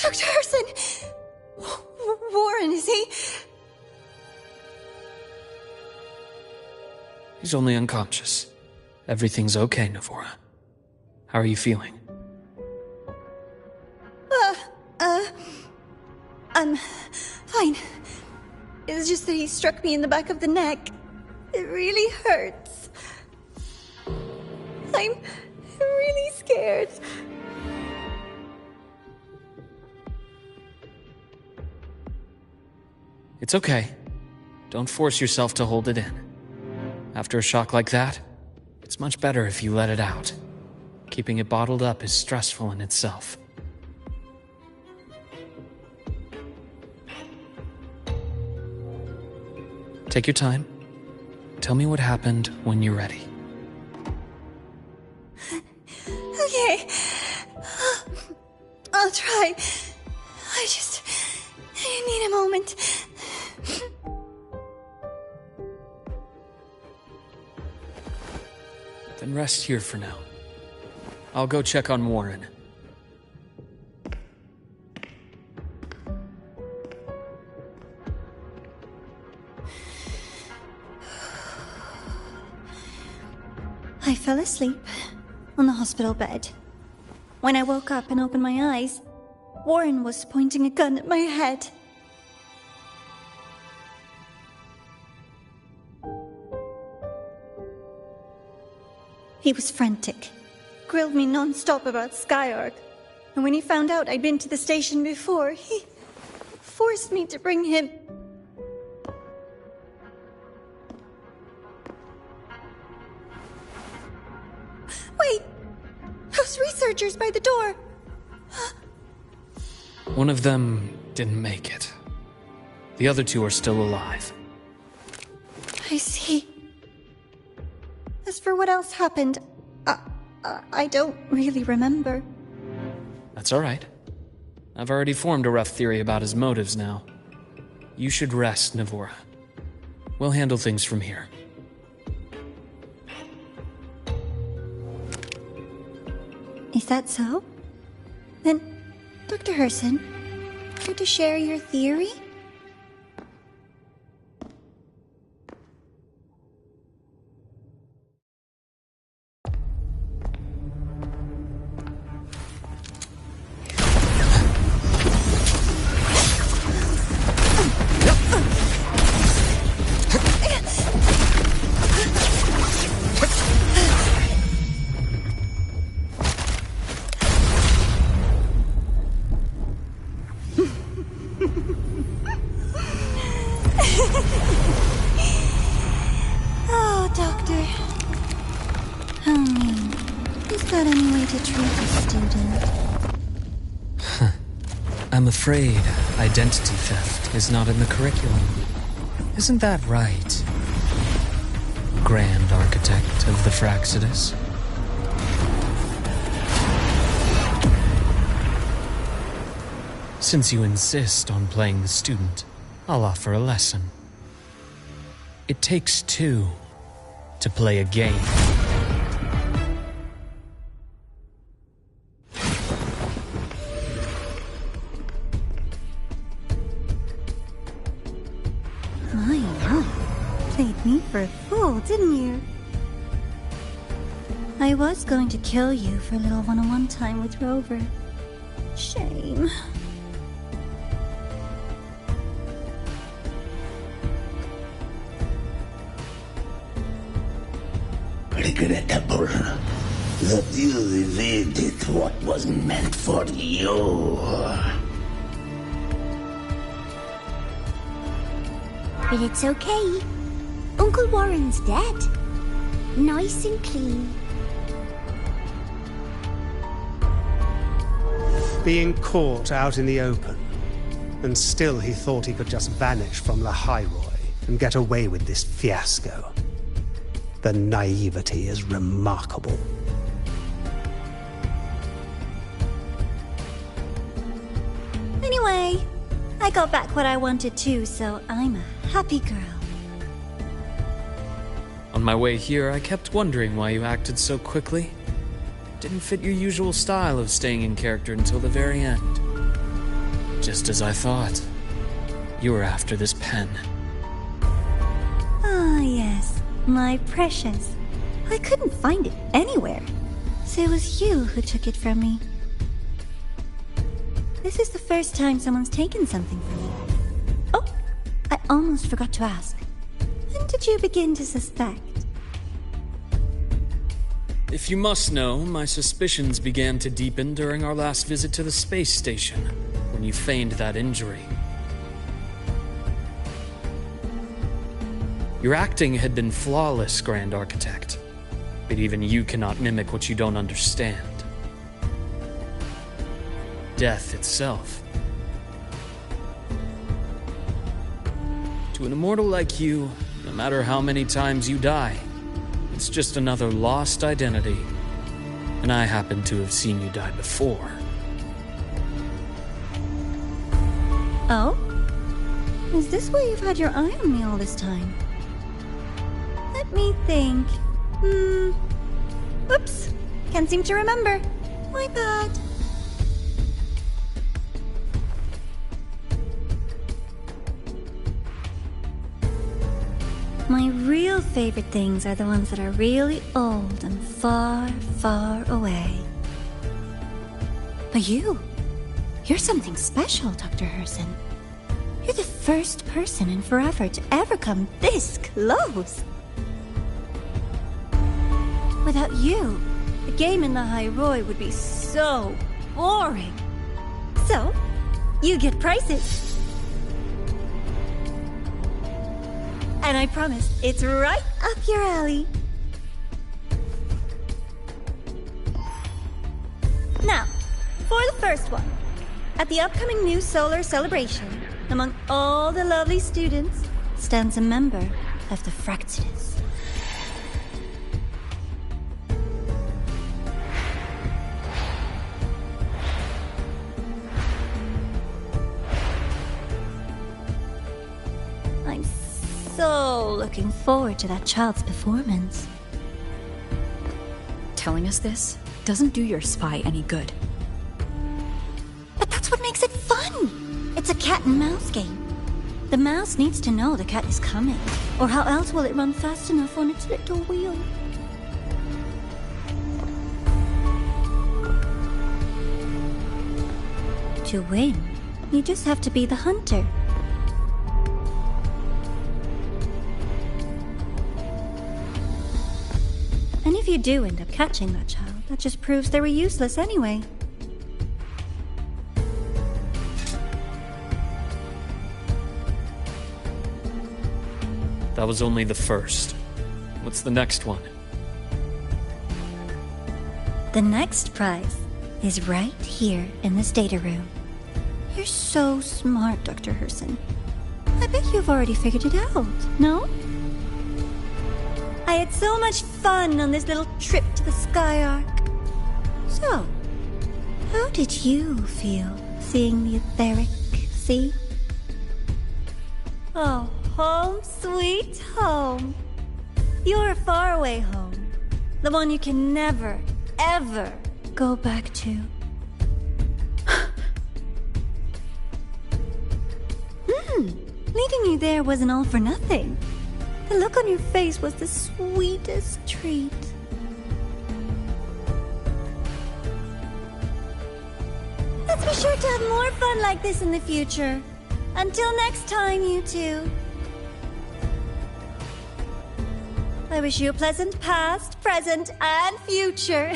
Dr. Harrison! Warren, is he? He's only unconscious. Everything's okay, Navora. How are you feeling? I'm fine. It's just that he struck me in the back of the neck. It really hurts. I'm really scared. It's okay. Don't force yourself to hold it in. After a shock like that, it's much better if you let it out. Keeping it bottled up is stressful in itself. Take your time. Tell me what happened when you're ready. Okay. I'll try. I need a moment. Then rest here for now. I'll go check on Warren. I fell asleep on the hospital bed. When I woke up and opened my eyes, Warren was pointing a gun at my head. He was frantic, grilled me non-stop about Skyark, and when he found out I'd been to the station before, he forced me to bring him. Wait! Those researchers by the door! One of them didn't make it. The other two are still alive. I see. As for what else happened, I don't really remember. That's all right. I've already formed a rough theory about his motives now. You should rest, Navora. We'll handle things from here. Is that so? Then, Dr. Herson, care to share your theory? Oh, Doctor. How mean. Is that any way to treat a student? I'm afraid Identity theft is not in the curriculum. Isn't that right, Grand Architect of the Fraxidus? Since you insist on playing the student, I'll offer a lesson. It takes two to play a game. Played me for a fool, didn't you? I was going to kill you for a little one-on-one time with Rover. Shame. Regrettable that you evaded what was meant for you. But it's okay. Uncle Warren's dead. Nice and clean. Being caught out in the open, and still he thought he could just vanish from the Hyroi and get away with this fiasco. The naivety is remarkable. Anyway, I got back what I wanted too, so I'm a happy girl. On my way here, I kept wondering why you acted so quickly. Didn't fit your usual style of staying in character until the very end. Just as I thought. You were after this pen. Ah, yes. My precious. I couldn't find it anywhere. So it was you who took it from me. This is the first time someone's taken something from me. Oh, I almost forgot to ask. When did you begin to suspect? If you must know, my suspicions began to deepen during our last visit to the space station, when you feigned that injury. Your acting had been flawless, Grand Architect, but even you cannot mimic what you don't understand. Death itself. To an immortal like you, no matter how many times you die, it's just another lost identity. And I happen to have seen you die before. Oh? Is this why you've had your eye on me all this time? Let me think. Oops. Can't seem to remember. My bad. My real favorite things are the ones that are really old and far, far away. But you're something special, Dr. Herson. You're the first person in forever to ever come this close. Without you, the game in the Hyroi would be so boring. So, you get prizes. And I promise, it's right up your alley. Now, for the first one. At the upcoming new solar celebration, among all the lovely students, stands a member of the Fraxidus. I'm so looking forward to that child's performance. Telling us this doesn't do your spy any good. But that's what makes it fun! It's a cat and mouse game. The mouse needs to know the cat is coming, or how else will it run fast enough on its little wheel? To win, you just have to be the hunter. And if you do end up catching that child, that just proves they were useless anyway. That was only the first. What's the next one? The next prize is right here in this data room. You're so smart, Dr. Herson. I bet you've already figured it out, no? I had so much fun on this little trip to the Skyark. So, how did you feel seeing the etheric sea? Oh, home sweet home. Your faraway home. The one you can never, ever go back to. Leaving you there wasn't all for nothing. The look on your face was the sweetest treat. Let's be sure to have more fun like this in the future. Until next time, you two. I wish you a pleasant past, present, and future.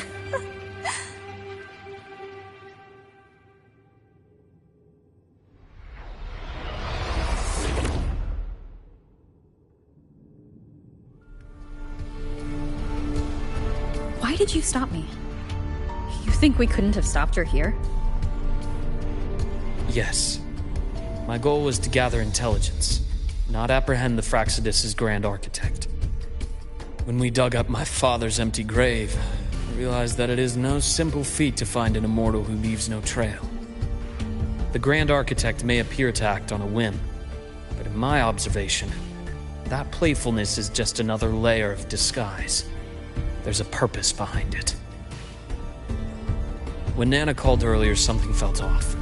Why did you stop me? You think we couldn't have stopped her here? Yes. My goal was to gather intelligence, not apprehend the Fraxidus' Grand Architect. When we dug up my father's empty grave, I realized that it is no simple feat to find an immortal who leaves no trail. The Grand Architect may appear to act on a whim, but in my observation, that playfulness is just another layer of disguise. There's a purpose behind it. When Nana called earlier, something felt off.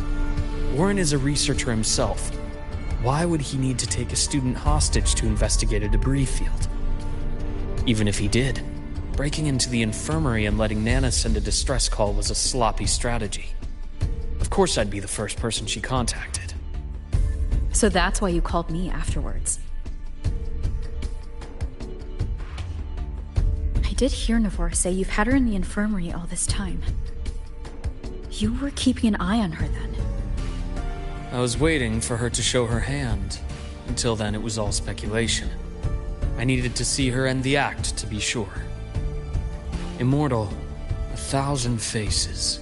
Warren is a researcher himself. Why would he need to take a student hostage to investigate a debris field? Even if he did, breaking into the infirmary and letting Nana send a distress call was a sloppy strategy. Of course I'd be the first person she contacted. So that's why you called me afterwards. I did hear Navor say you've had her in the infirmary all this time. You were keeping an eye on her then. I was waiting for her to show her hand. Until then, it was all speculation. I needed to see her end the act to be sure. Immortal, 1,000 faces.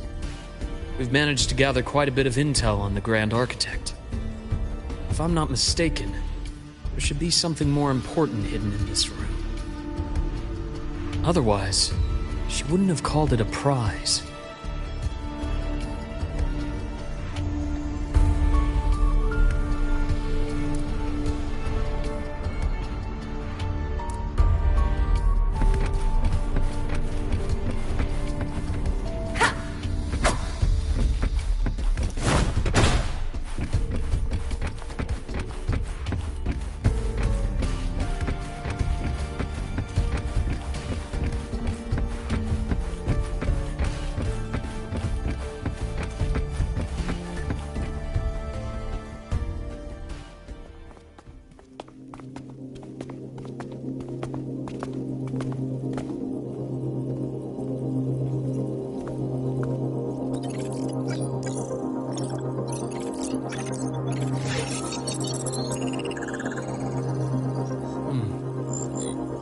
We've managed to gather quite a bit of intel on the Grand Architect. If I'm not mistaken, there should be something more important hidden in this room. Otherwise, she wouldn't have called it a prize.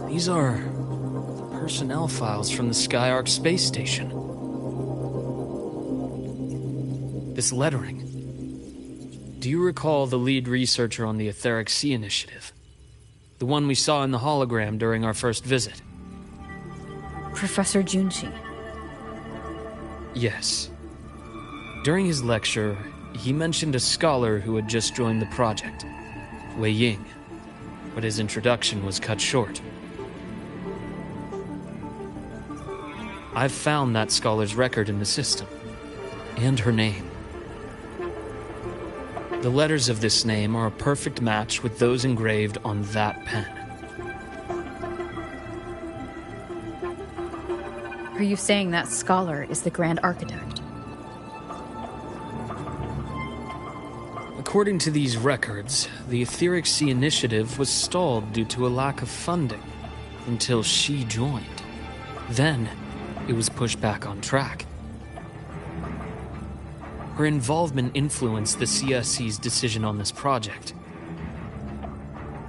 These are the personnel files from the Skyark space station. This lettering. Do you recall the lead researcher on the Etheric Sea Initiative? The one we saw in the hologram during our first visit? Professor Junshi. Yes. During his lecture, he mentioned a scholar who had just joined the project, Wei Ying, but his introduction was cut short. I've found that scholar's record in the system, and her name. The letters of this name are a perfect match with those engraved on that pen. Are you saying that scholar is the Grand Architect? According to these records, the Etheric Sea Initiative was stalled due to a lack of funding until she joined. Then, it was pushed back on track. Her involvement influenced the CSC's decision on this project.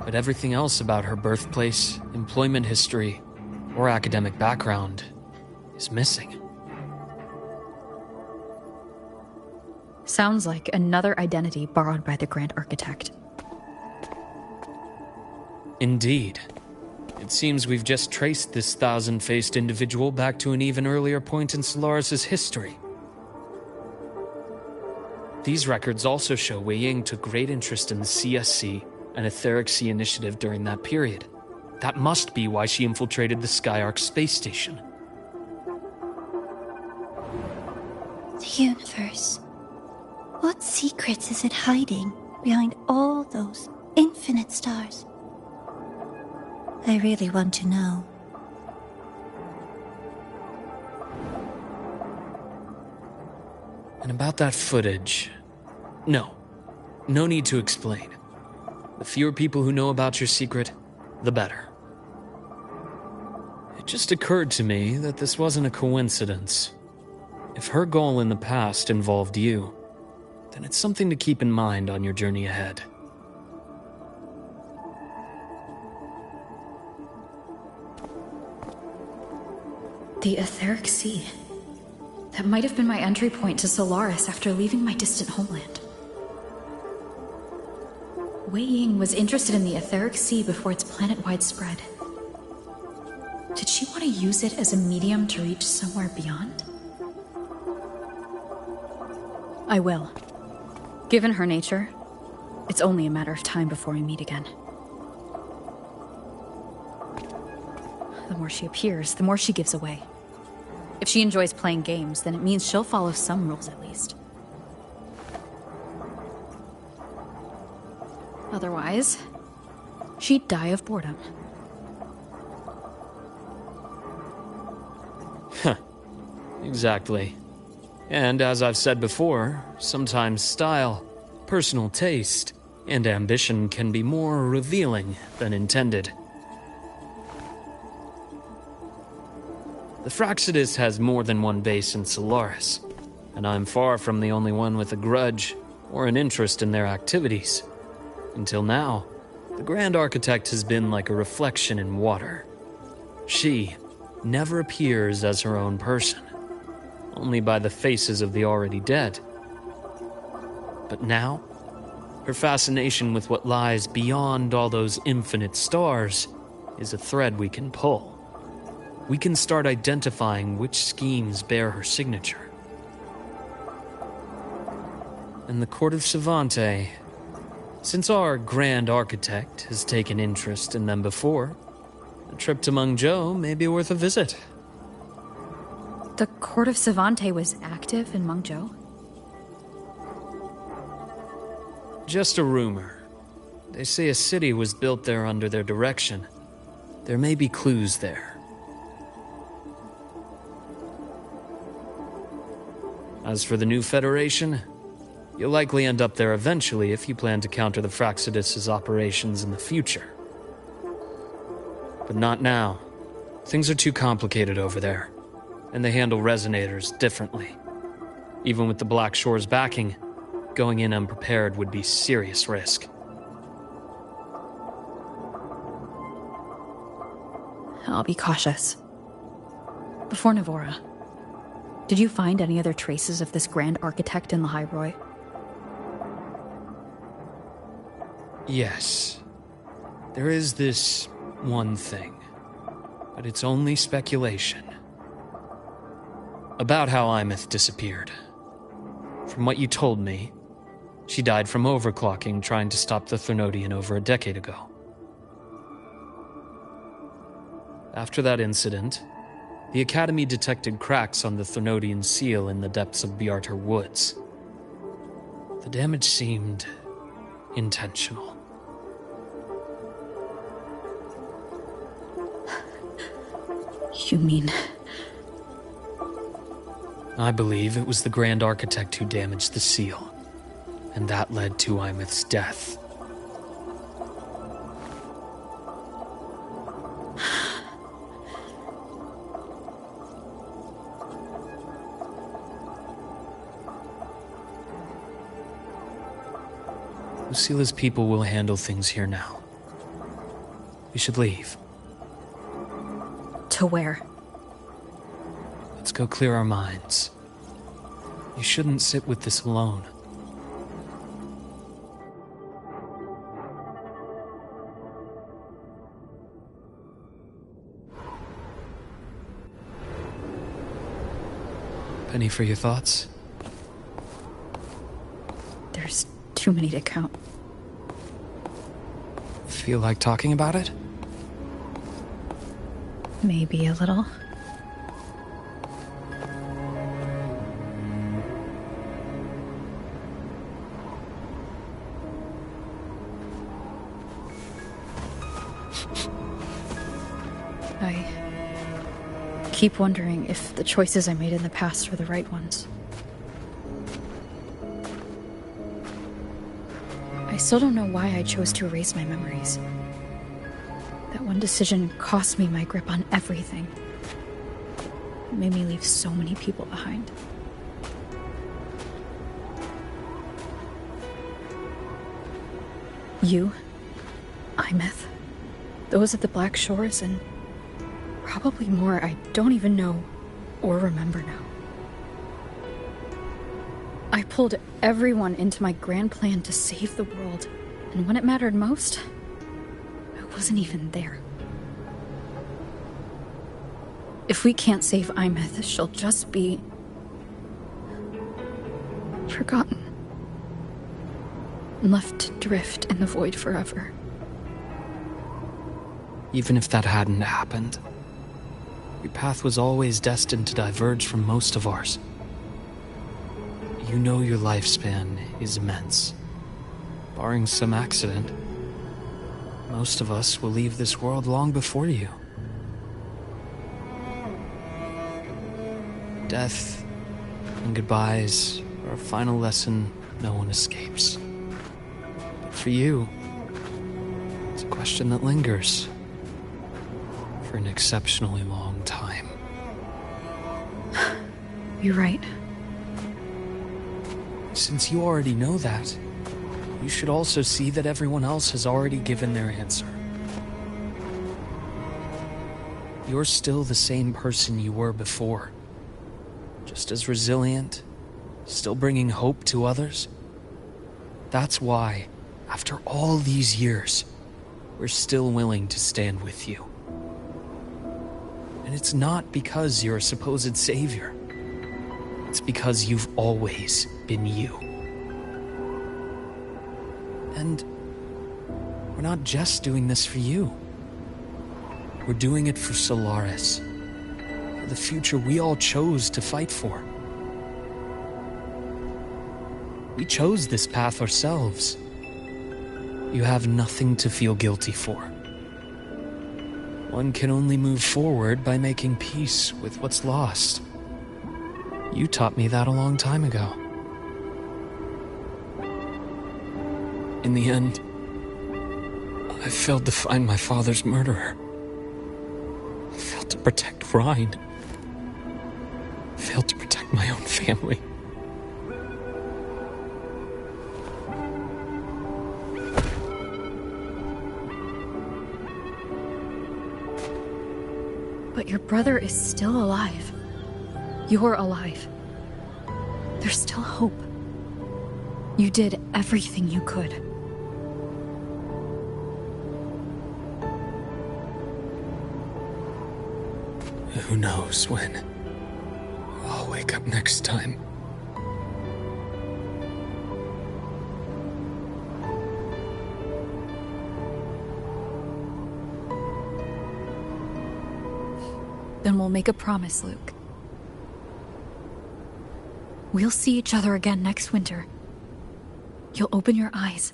But everything else about her birthplace, employment history, or academic background is missing. Sounds like another identity borrowed by the Grand Architect. Indeed. It seems we've just traced this thousand-faced individual back to an even earlier point in Solaris' history. These records also show Wei Ying took great interest in the CSC and Etheric Sea Initiative during that period. That must be why she infiltrated the Skyark space station. The universe. What secrets is it hiding behind all those infinite stars? I really want to know. And about that footage... No need to explain. The fewer people who know about your secret, the better. It just occurred to me that this wasn't a coincidence. If her goal in the past involved you, then it's something to keep in mind on your journey ahead. The Etheric Sea. That might have been my entry point to Solaris after leaving my distant homeland. Wei Ying was interested in the Etheric Sea before its planet-wide spread. Did she want to use it as a medium to reach somewhere beyond? I will. Given her nature, it's only a matter of time before we meet again. The more she appears, the more she gives away. If she enjoys playing games, then it means she'll follow some rules at least. Otherwise, she'd die of boredom. Exactly. And as I've said before, sometimes style, personal taste, and ambition can be more revealing than intended. The Fractsidus has more than one base in Solaris, and I'm far from the only one with a grudge or an interest in their activities. Until now, the Grand Architect has been like a reflection in water. She never appears as her own person, only by the faces of the already dead. But now, her fascination with what lies beyond all those infinite stars is a thread we can pull. We can start identifying which schemes bear her signature. And the Court of Savante, since our Grand Architect has taken interest in them before, a trip to Mengzhou may be worth a visit. The Court of Savante was active in Mengzhou? Just a rumor. They say a city was built there under their direction. There may be clues there. As for the new Federation, you'll likely end up there eventually if you plan to counter the Fractsidus' operations in the future. But not now. Things are too complicated over there, and they handle resonators differently. Even with the Black Shore's backing, going in unprepared would be serious risk. I'll be cautious. Before Navora, did you find any other traces of this Grand Architect in the Hyrule? Yes. There is this one thing, but it's only speculation. About how Imeth disappeared. From what you told me, she died from overclocking trying to stop the Threnodian over a decade ago. After that incident, the Academy detected cracks on the Threnodian seal in the depths of Biarter Woods. The damage seemed intentional. You mean... I believe it was the Grand Architect who damaged the seal, and that led to Imeth's death. Lucila's people will handle things here now. We should leave. To where? Let's go clear our minds. You shouldn't sit with this alone. Penny for your thoughts? There's too many to count. Feel like talking about it? Maybe a little. I keep wondering if the choices I made in the past were the right ones. I still don't know why I chose to erase my memories. That one decision cost me my grip on everything. It made me leave so many people behind. You, Imeth, those at the Black Shores, and probably more I don't even know or remember now. I pulled everyone into my grand plan to save the world, and when it mattered most, I wasn't even there. If we can't save Imeth, she'll just be forgotten and left to drift in the void forever. Even if that hadn't happened, your path was always destined to diverge from most of ours. You know your lifespan is immense. Barring some accident, most of us will leave this world long before you. Death and goodbyes are a final lesson no one escapes. But for you, it's a question that lingers for an exceptionally long time. You're right. Since you already know that, you should also see that everyone else has already given their answer. You're still the same person you were before. Just as resilient, still bringing hope to others. That's why, after all these years, we're still willing to stand with you. And it's not because you're a supposed savior. It's because you've always been you. And we're not just doing this for you. We're doing it for Solaris. For the future we all chose to fight for. We chose this path ourselves. You have nothing to feel guilty for. One can only move forward by making peace with what's lost. You taught me that a long time ago. In the end, I failed to find my father's murderer. I failed to protect Rhine. I failed to protect my own family. But your brother is still alive. You're alive. There's still hope. You did everything you could. Who knows when I'll wake up next time. Then we'll make a promise, Luke. We'll see each other again next winter. You'll open your eyes,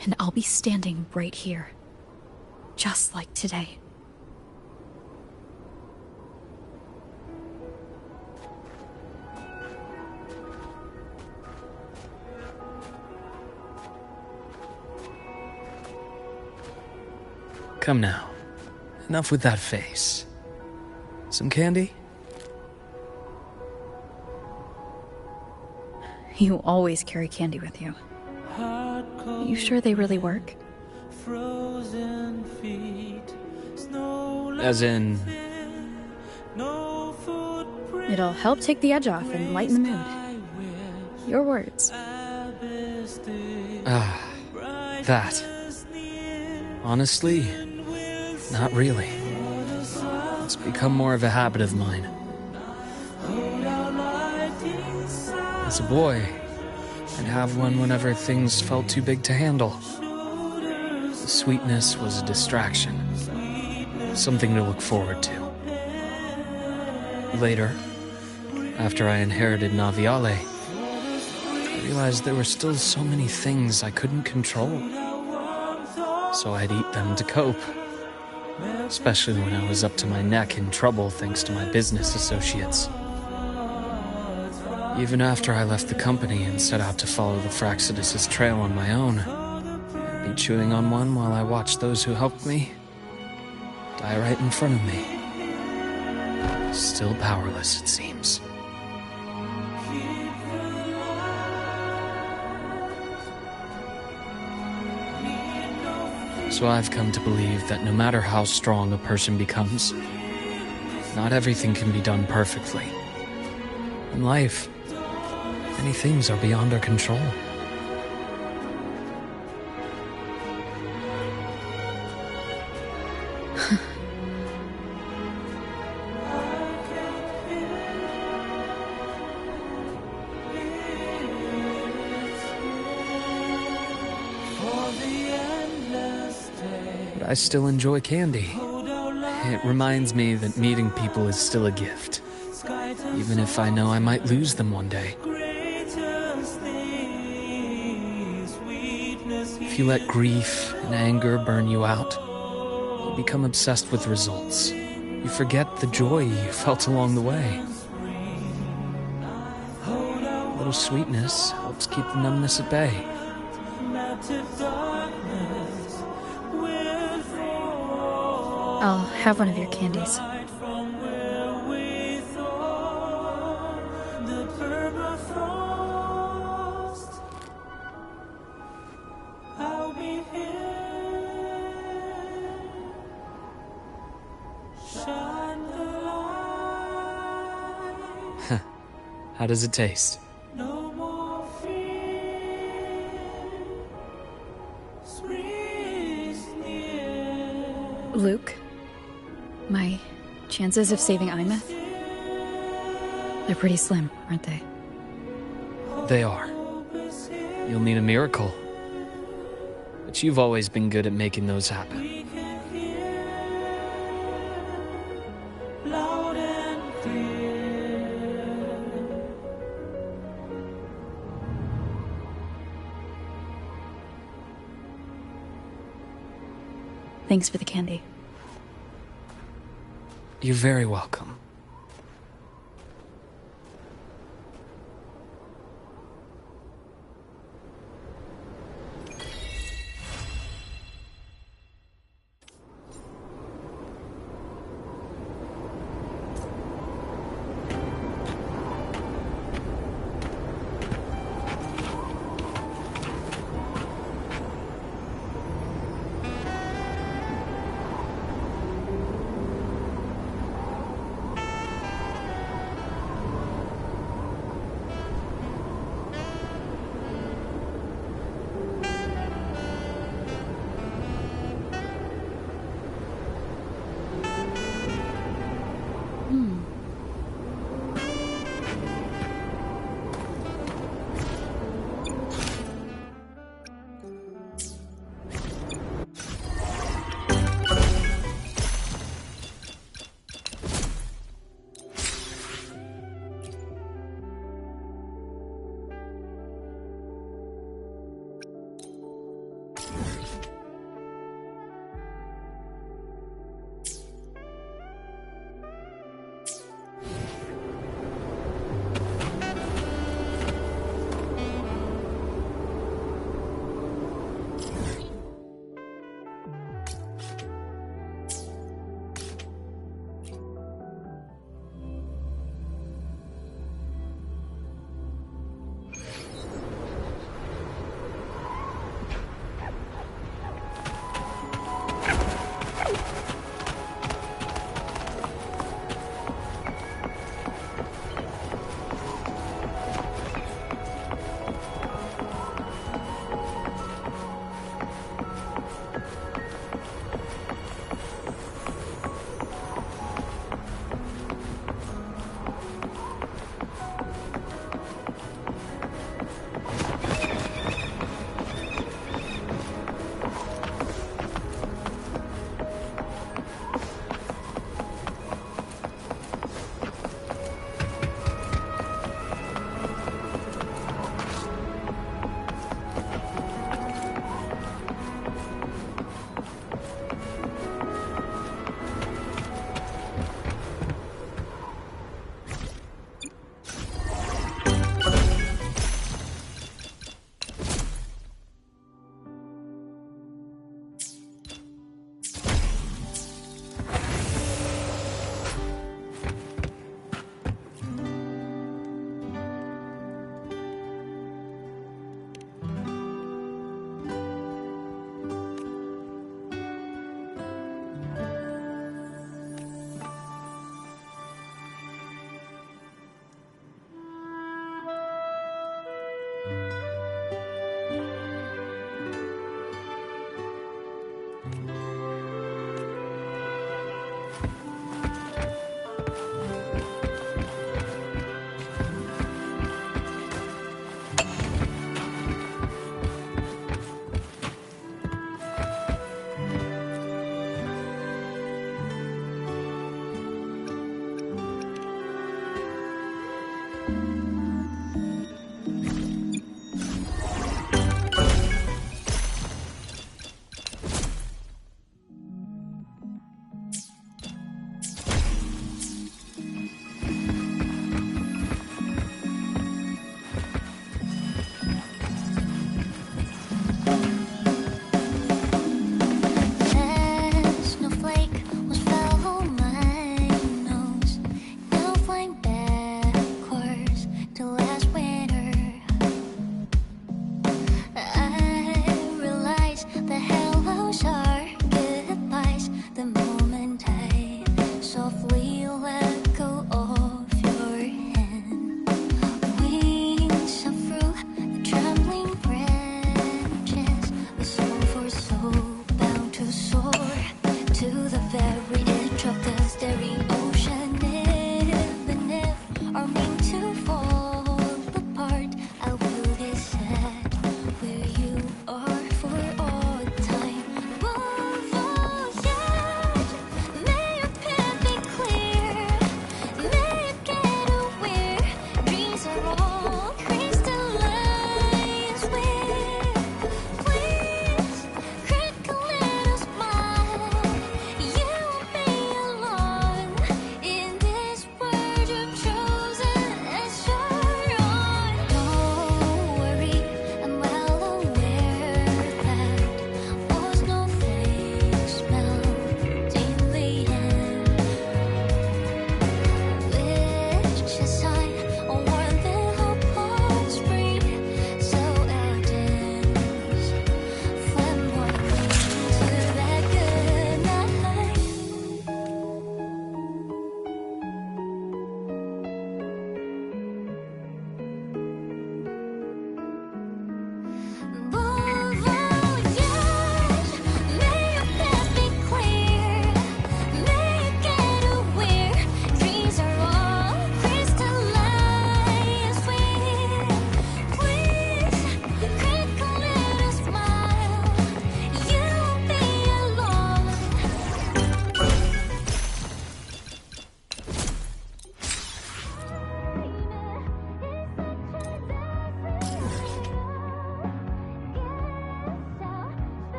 and I'll be standing right here. Just like today. Come now. Enough with that face. Some candy? You always carry candy with you. You sure they really work? As in... It'll help take the edge off and lighten the mood. Your words. That. Honestly, not really. It's become more of a habit of mine. As a boy, I'd have one whenever things felt too big to handle. The sweetness was a distraction, something to look forward to. Later, after I inherited Naviale, I realized there were still so many things I couldn't control. So I'd eat them to cope, especially when I was up to my neck in trouble thanks to my business associates. Even after I left the company and set out to follow the Fraxidus' trail on my own, I'd be chewing on one while I watched those who helped me die right in front of me. Still powerless, it seems. So I've come to believe that no matter how strong a person becomes, not everything can be done perfectly. In life, many things are beyond our control. I still enjoy candy. It reminds me that meeting people is still a gift, even if I know I might lose them one day. If you let grief and anger burn you out, you become obsessed with results. You forget the joy you felt along the way. A little sweetness helps keep the numbness at bay. I'll have one of your candies. How does it taste? Luke, my chances of saving Imeth? They're pretty slim, aren't they? They are. You'll need a miracle. But you've always been good at making those happen. Thanks for the candy. You're very welcome.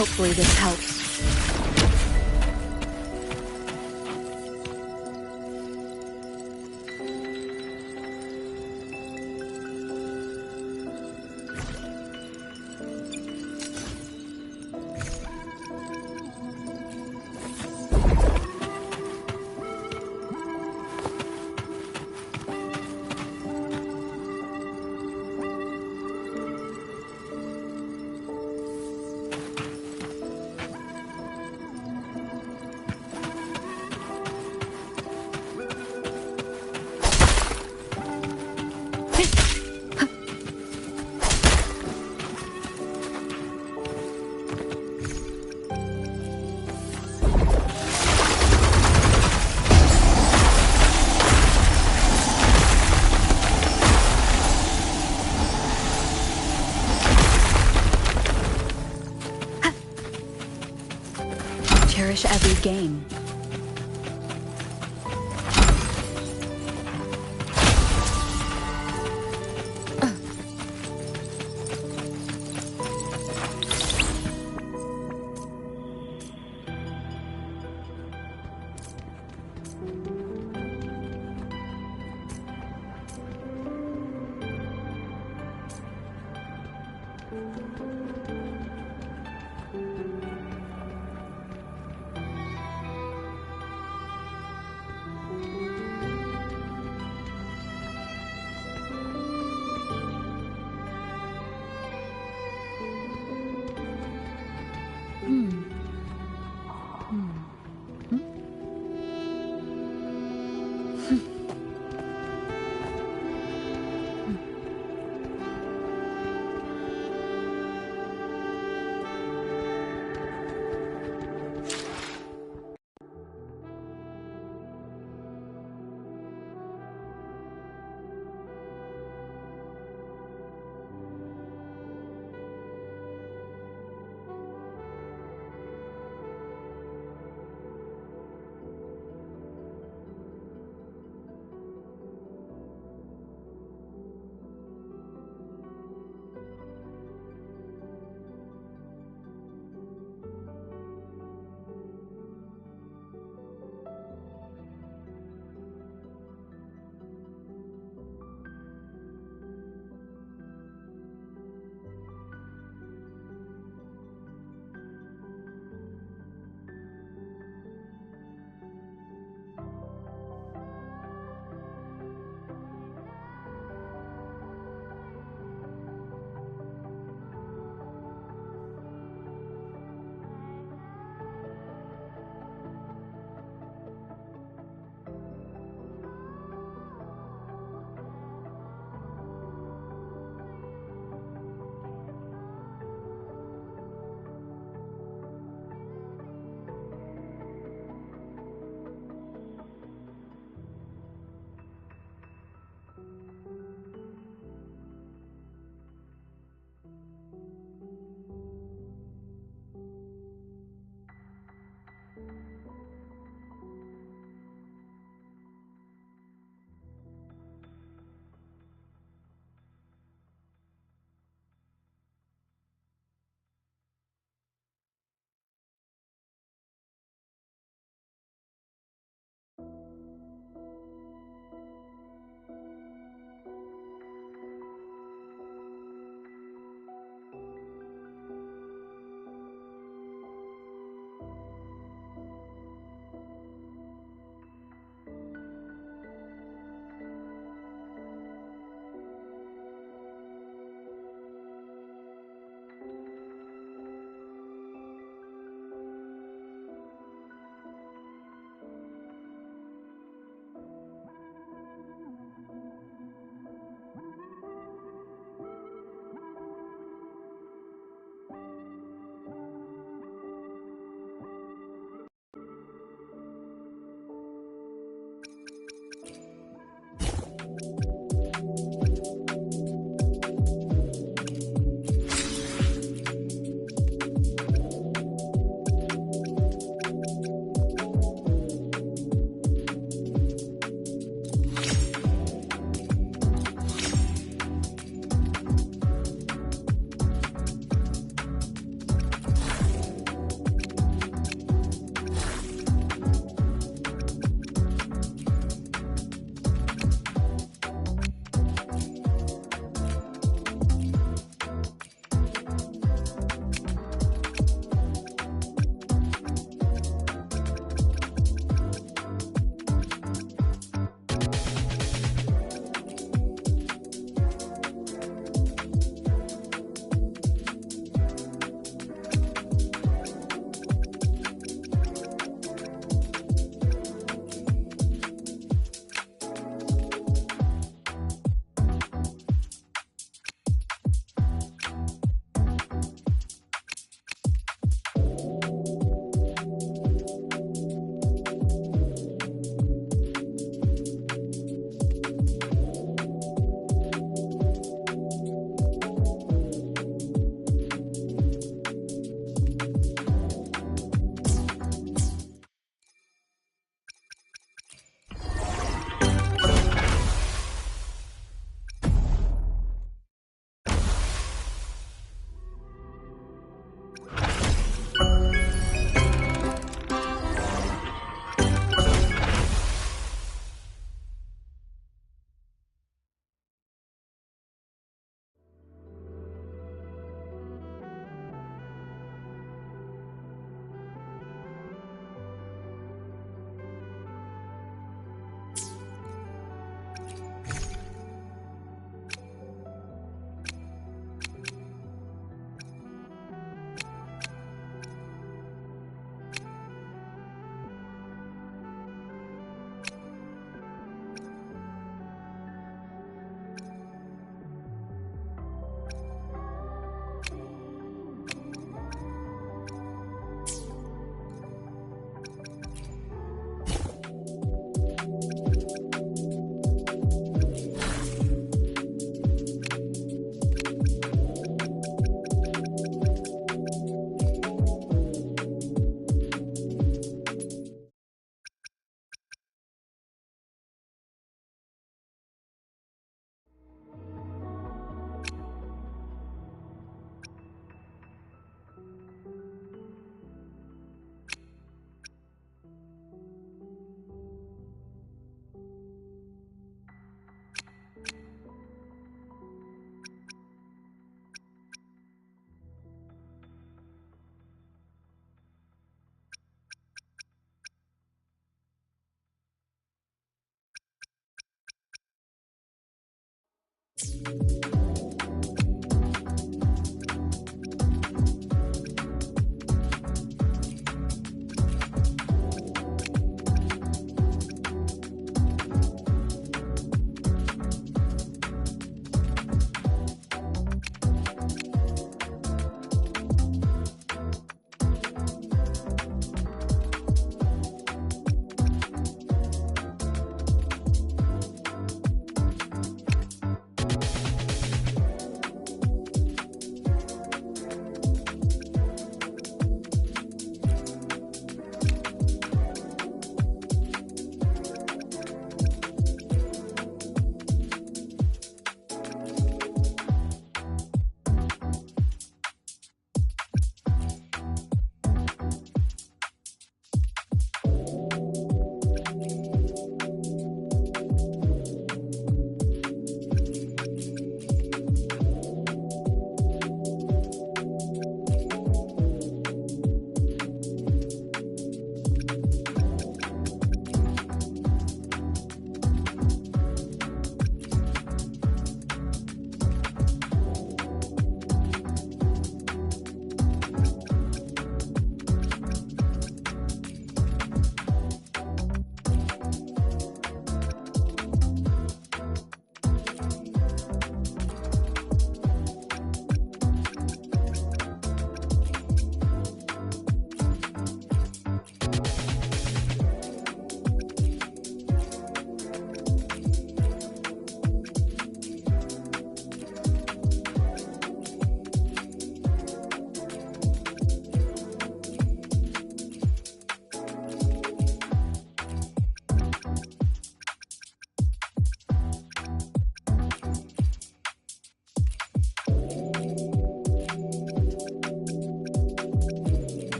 Hopefully this helps. Cherish every game.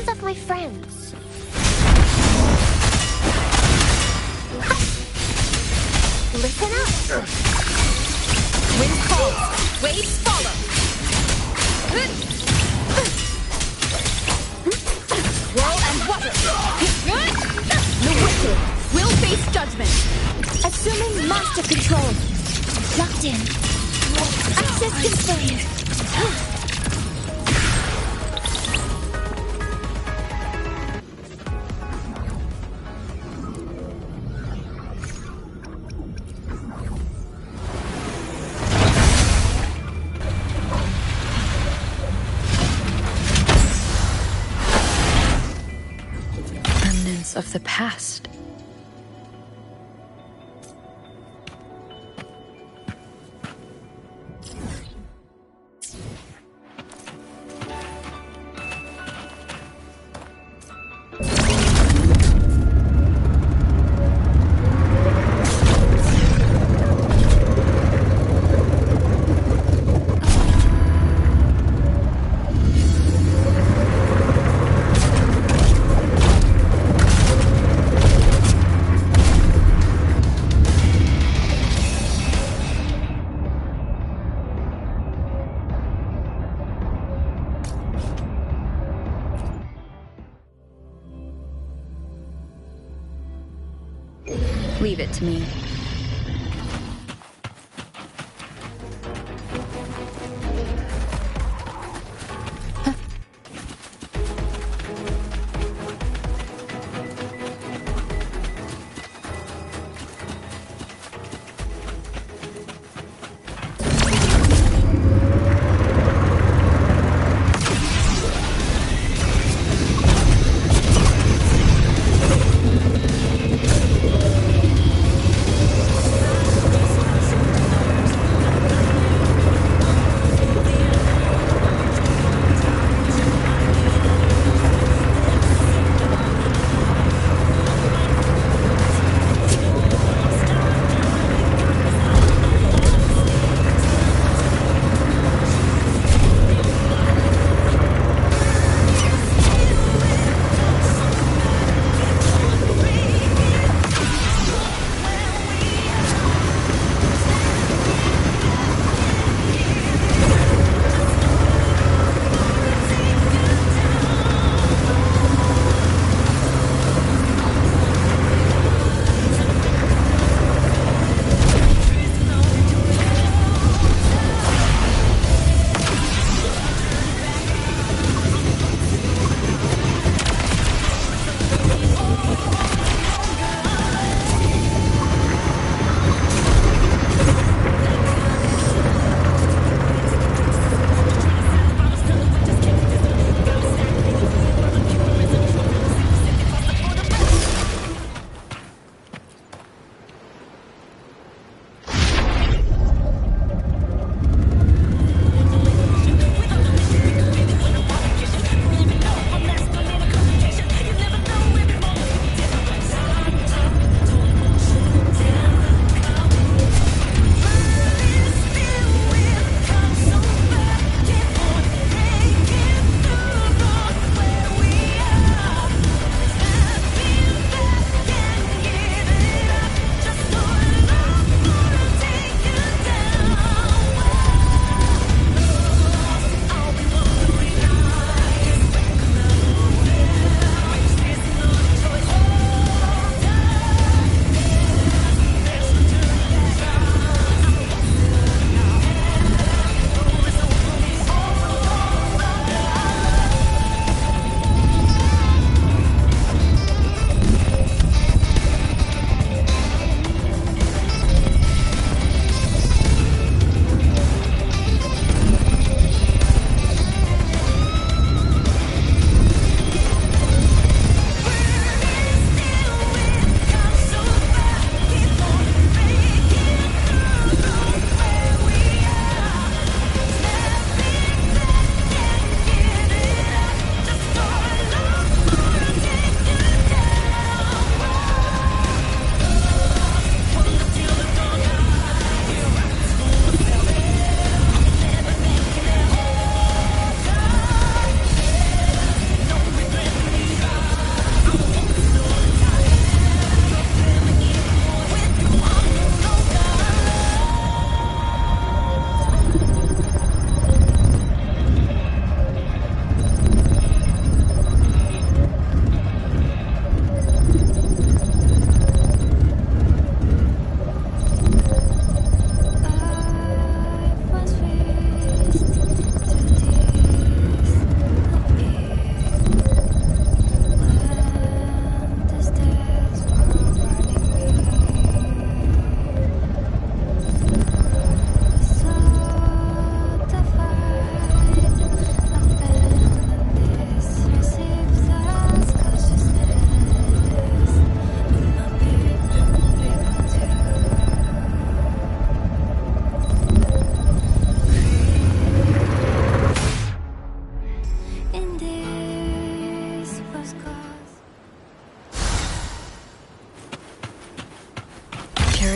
Of my friends. Listen up. Wind calls, waves follow. Whirl and water. The wicked will face judgment. Assuming master control. Locked in. Access confirmed. Of the past. Leave it to me.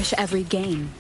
cherish every gain.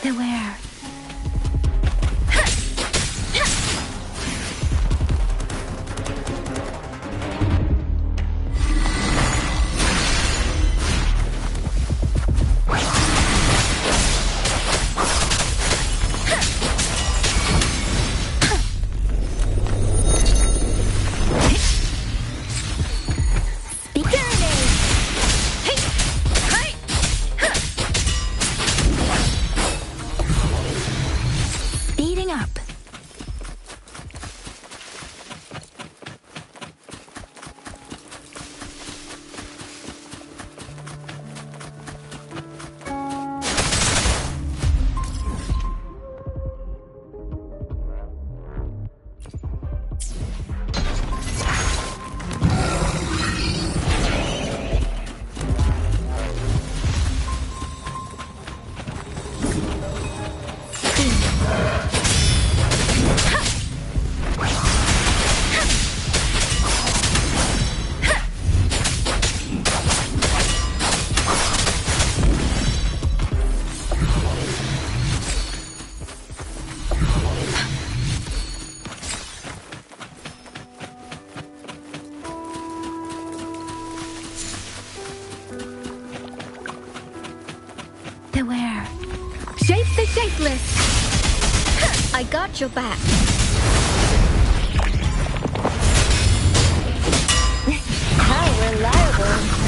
Beware. Speeding up. Beware. Shape the shapeless! I got your back. How reliable.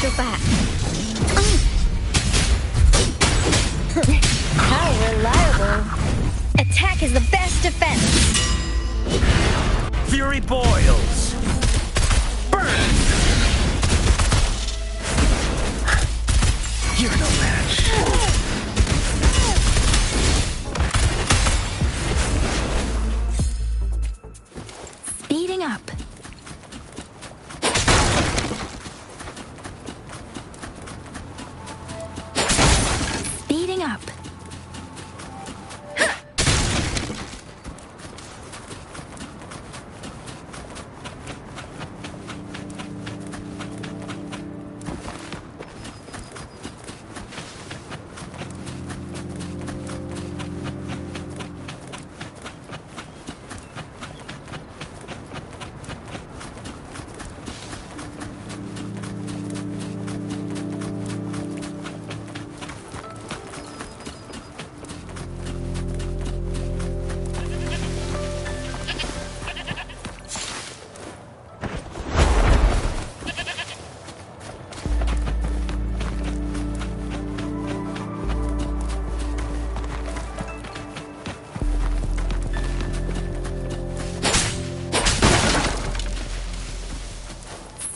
got your back. How reliable. Attack is the best defense. Fury boils. Burn! You're no match. Speeding up. Speeding up.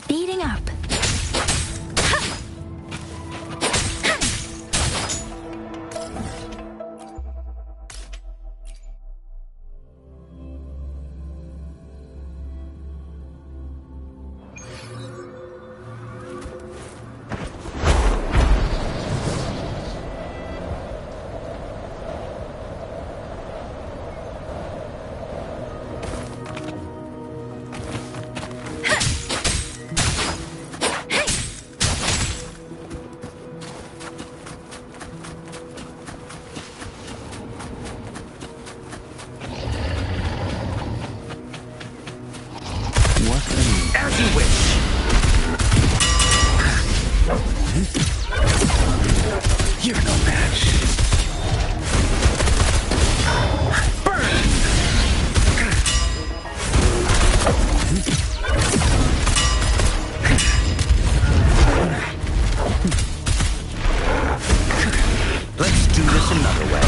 Speeding up. As you wish. You're no match. Burn! Let's do this another way.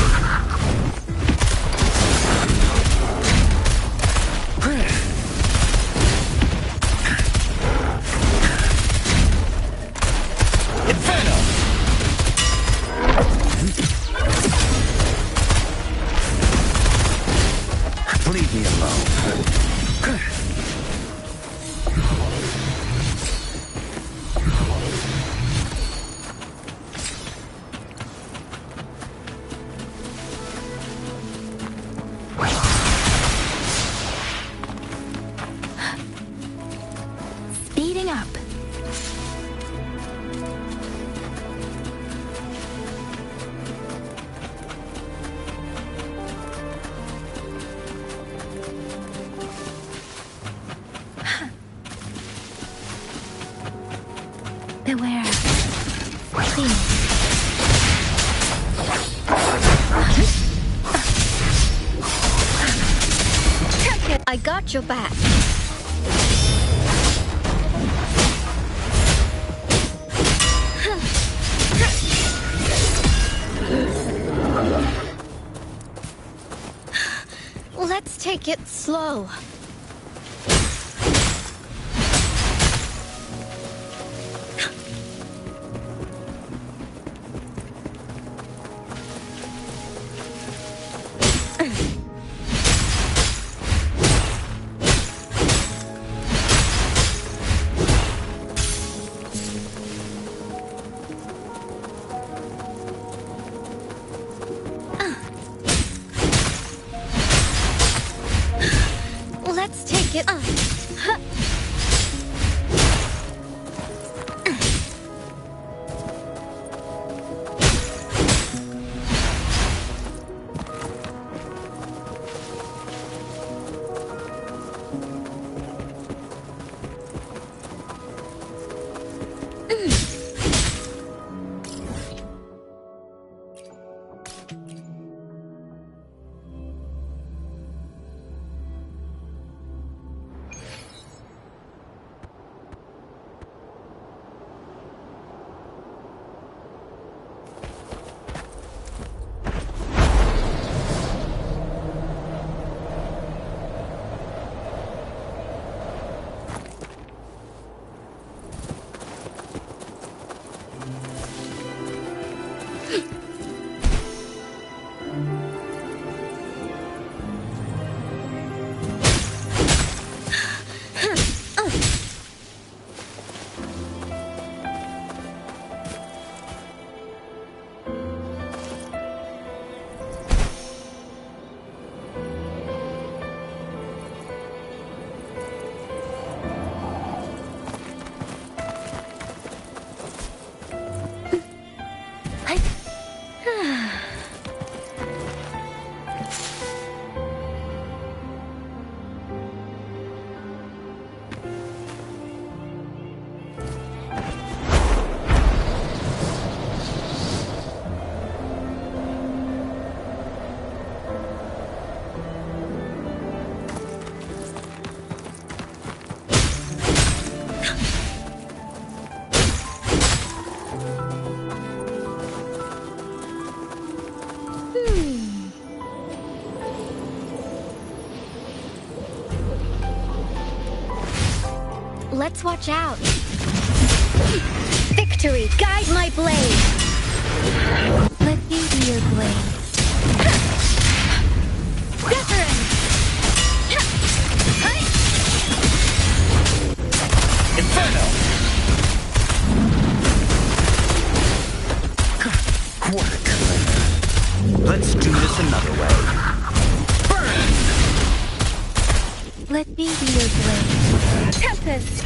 Leave me alone. Speeding up. Beware. Please. Take it. I got your back. Let's take it slow. Let's take it. Let's watch out. Victory, guide my blade. Let me be your blade. Different. Inferno! What a clever. Let's do this another way. Burn! Let me be your blade. Tempest!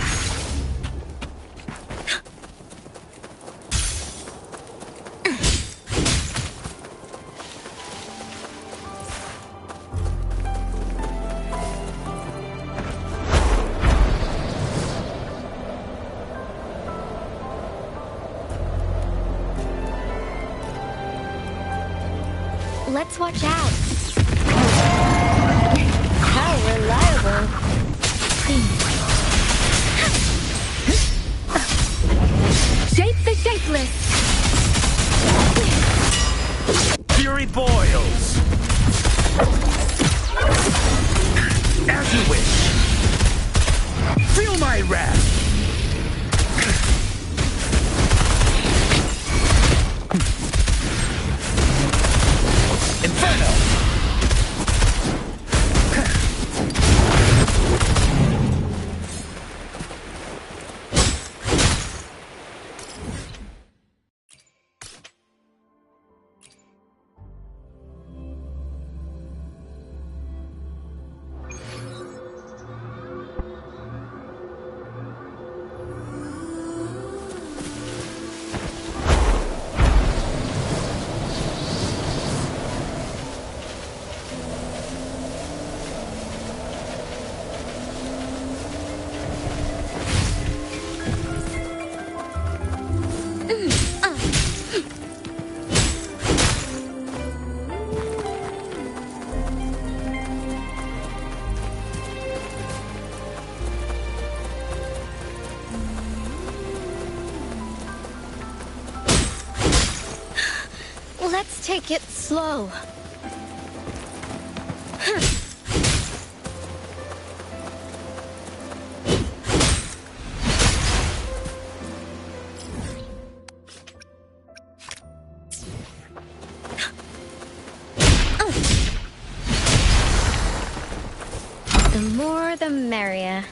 Let's watch out. How reliable. Shape the shapeless. Fury boils! As you wish. Feel my wrath! Inferno! Let's take it slow. The more the merrier.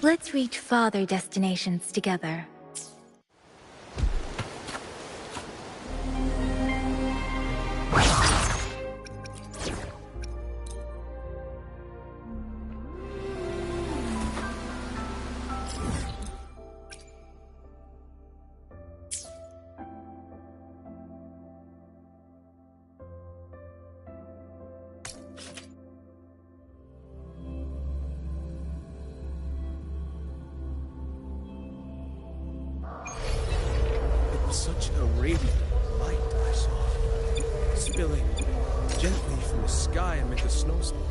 Let's reach farther destinations together. Such a radiant light I saw, spilling gently from the sky amid the snowstorm.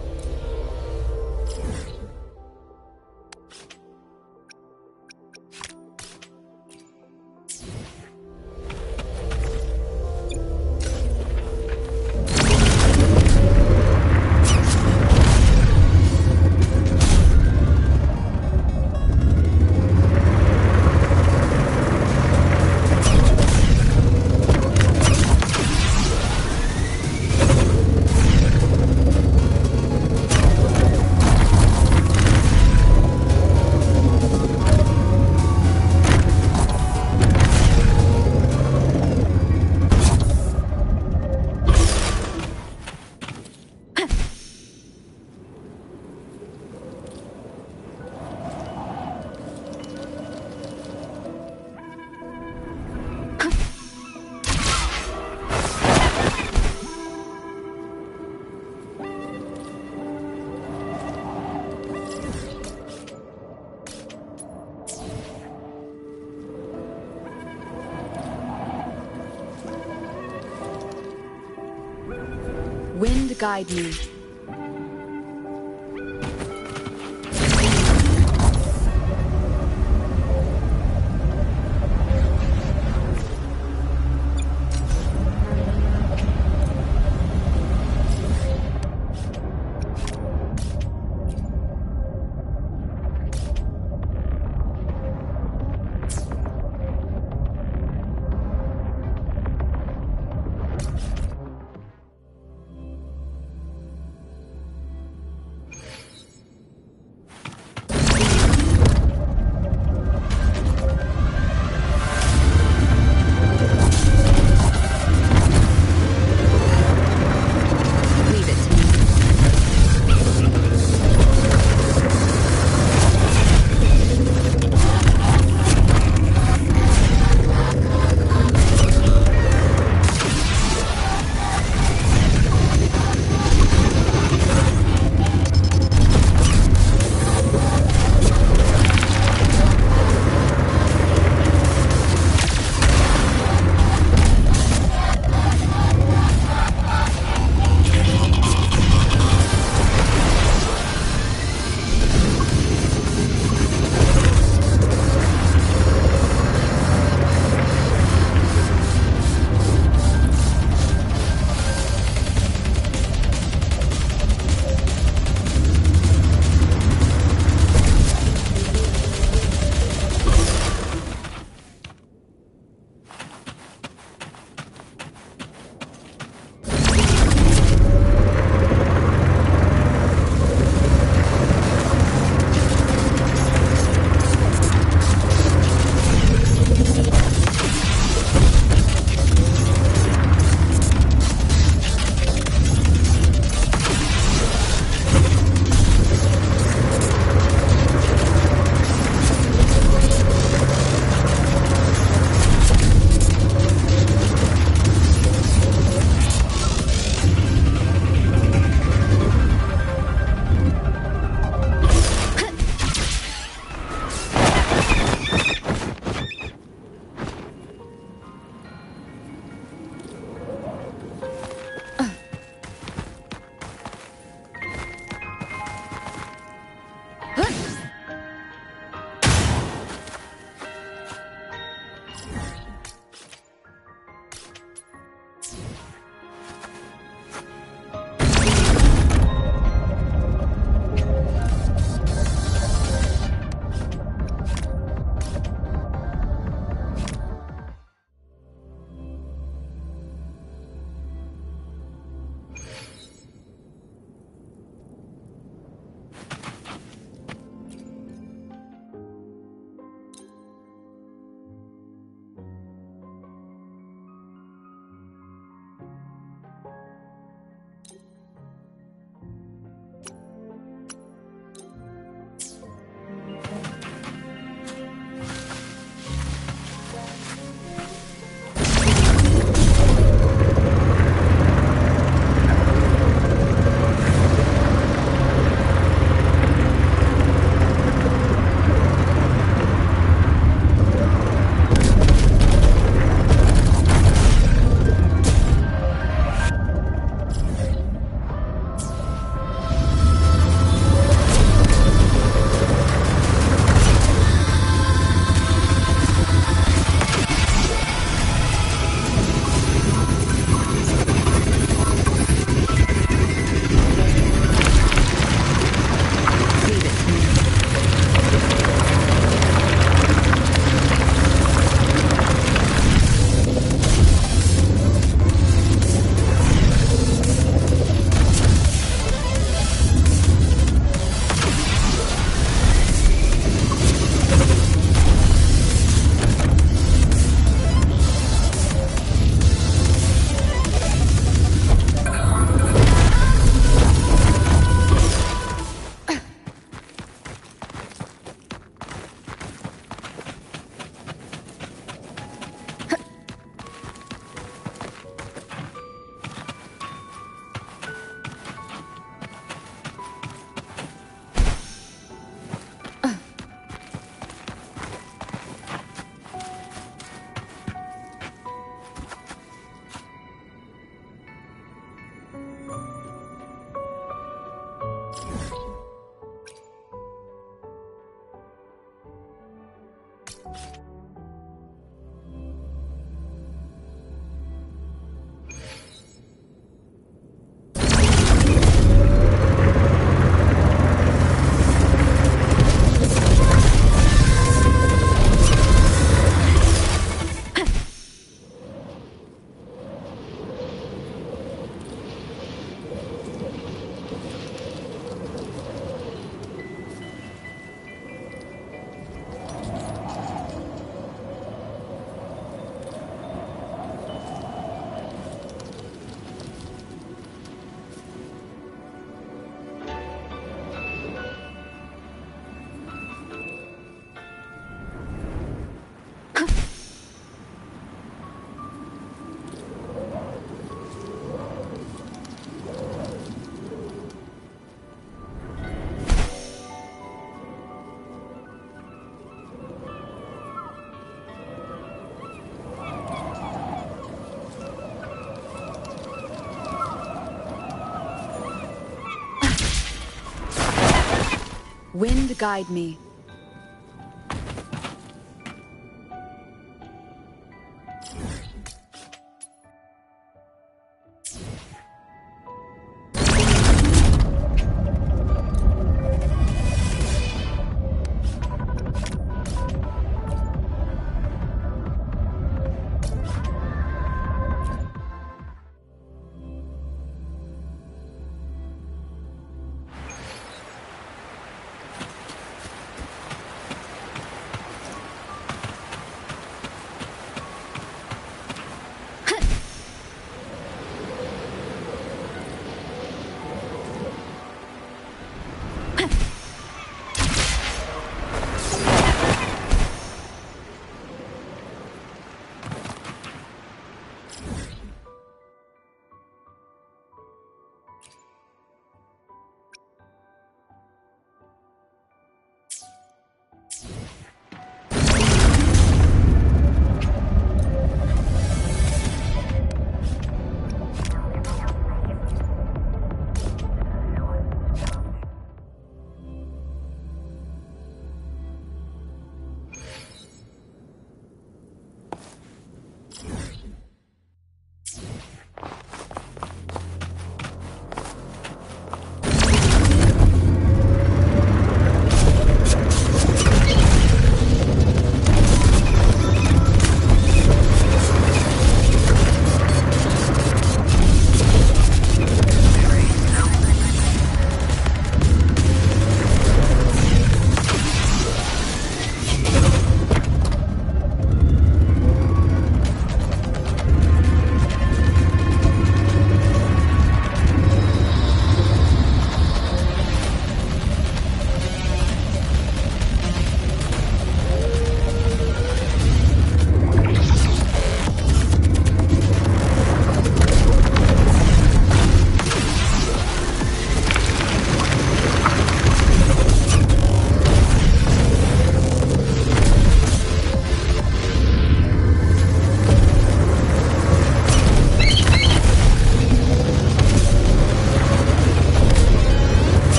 Wind guide me. Wind guide me.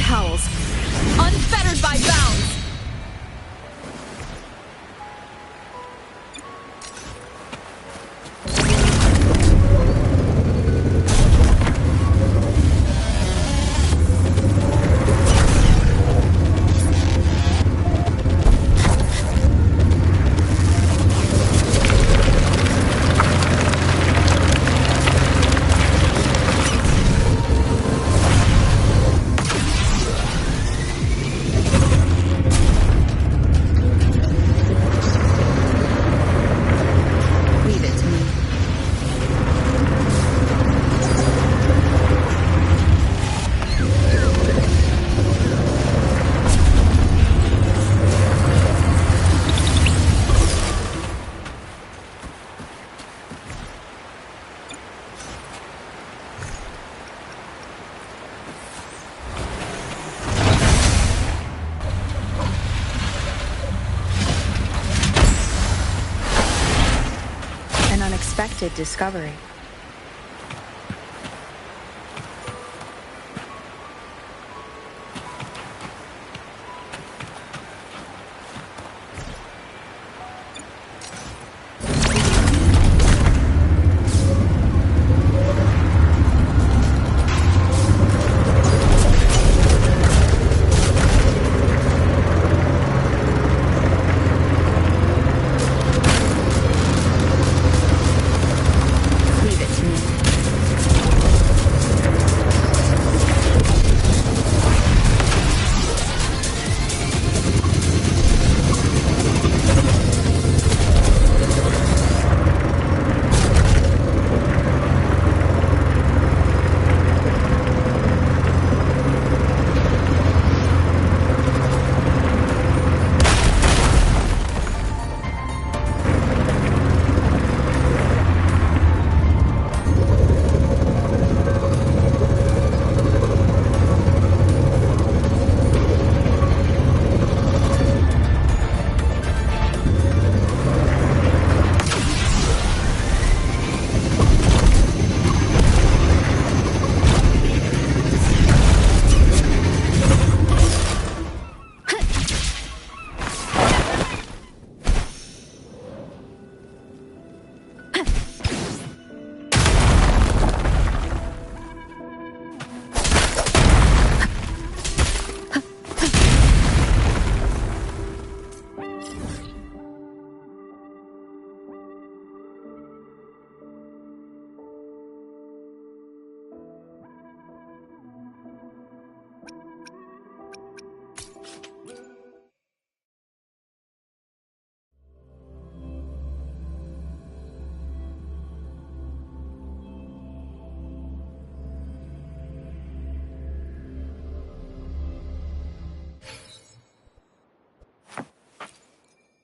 howls, unfettered by bounds. Unexpected discovery.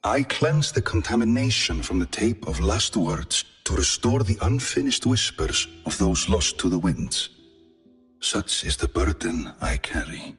I cleanse the contamination from the tape of last words to restore the unfinished whispers of those lost to the winds. Such is the burden I carry.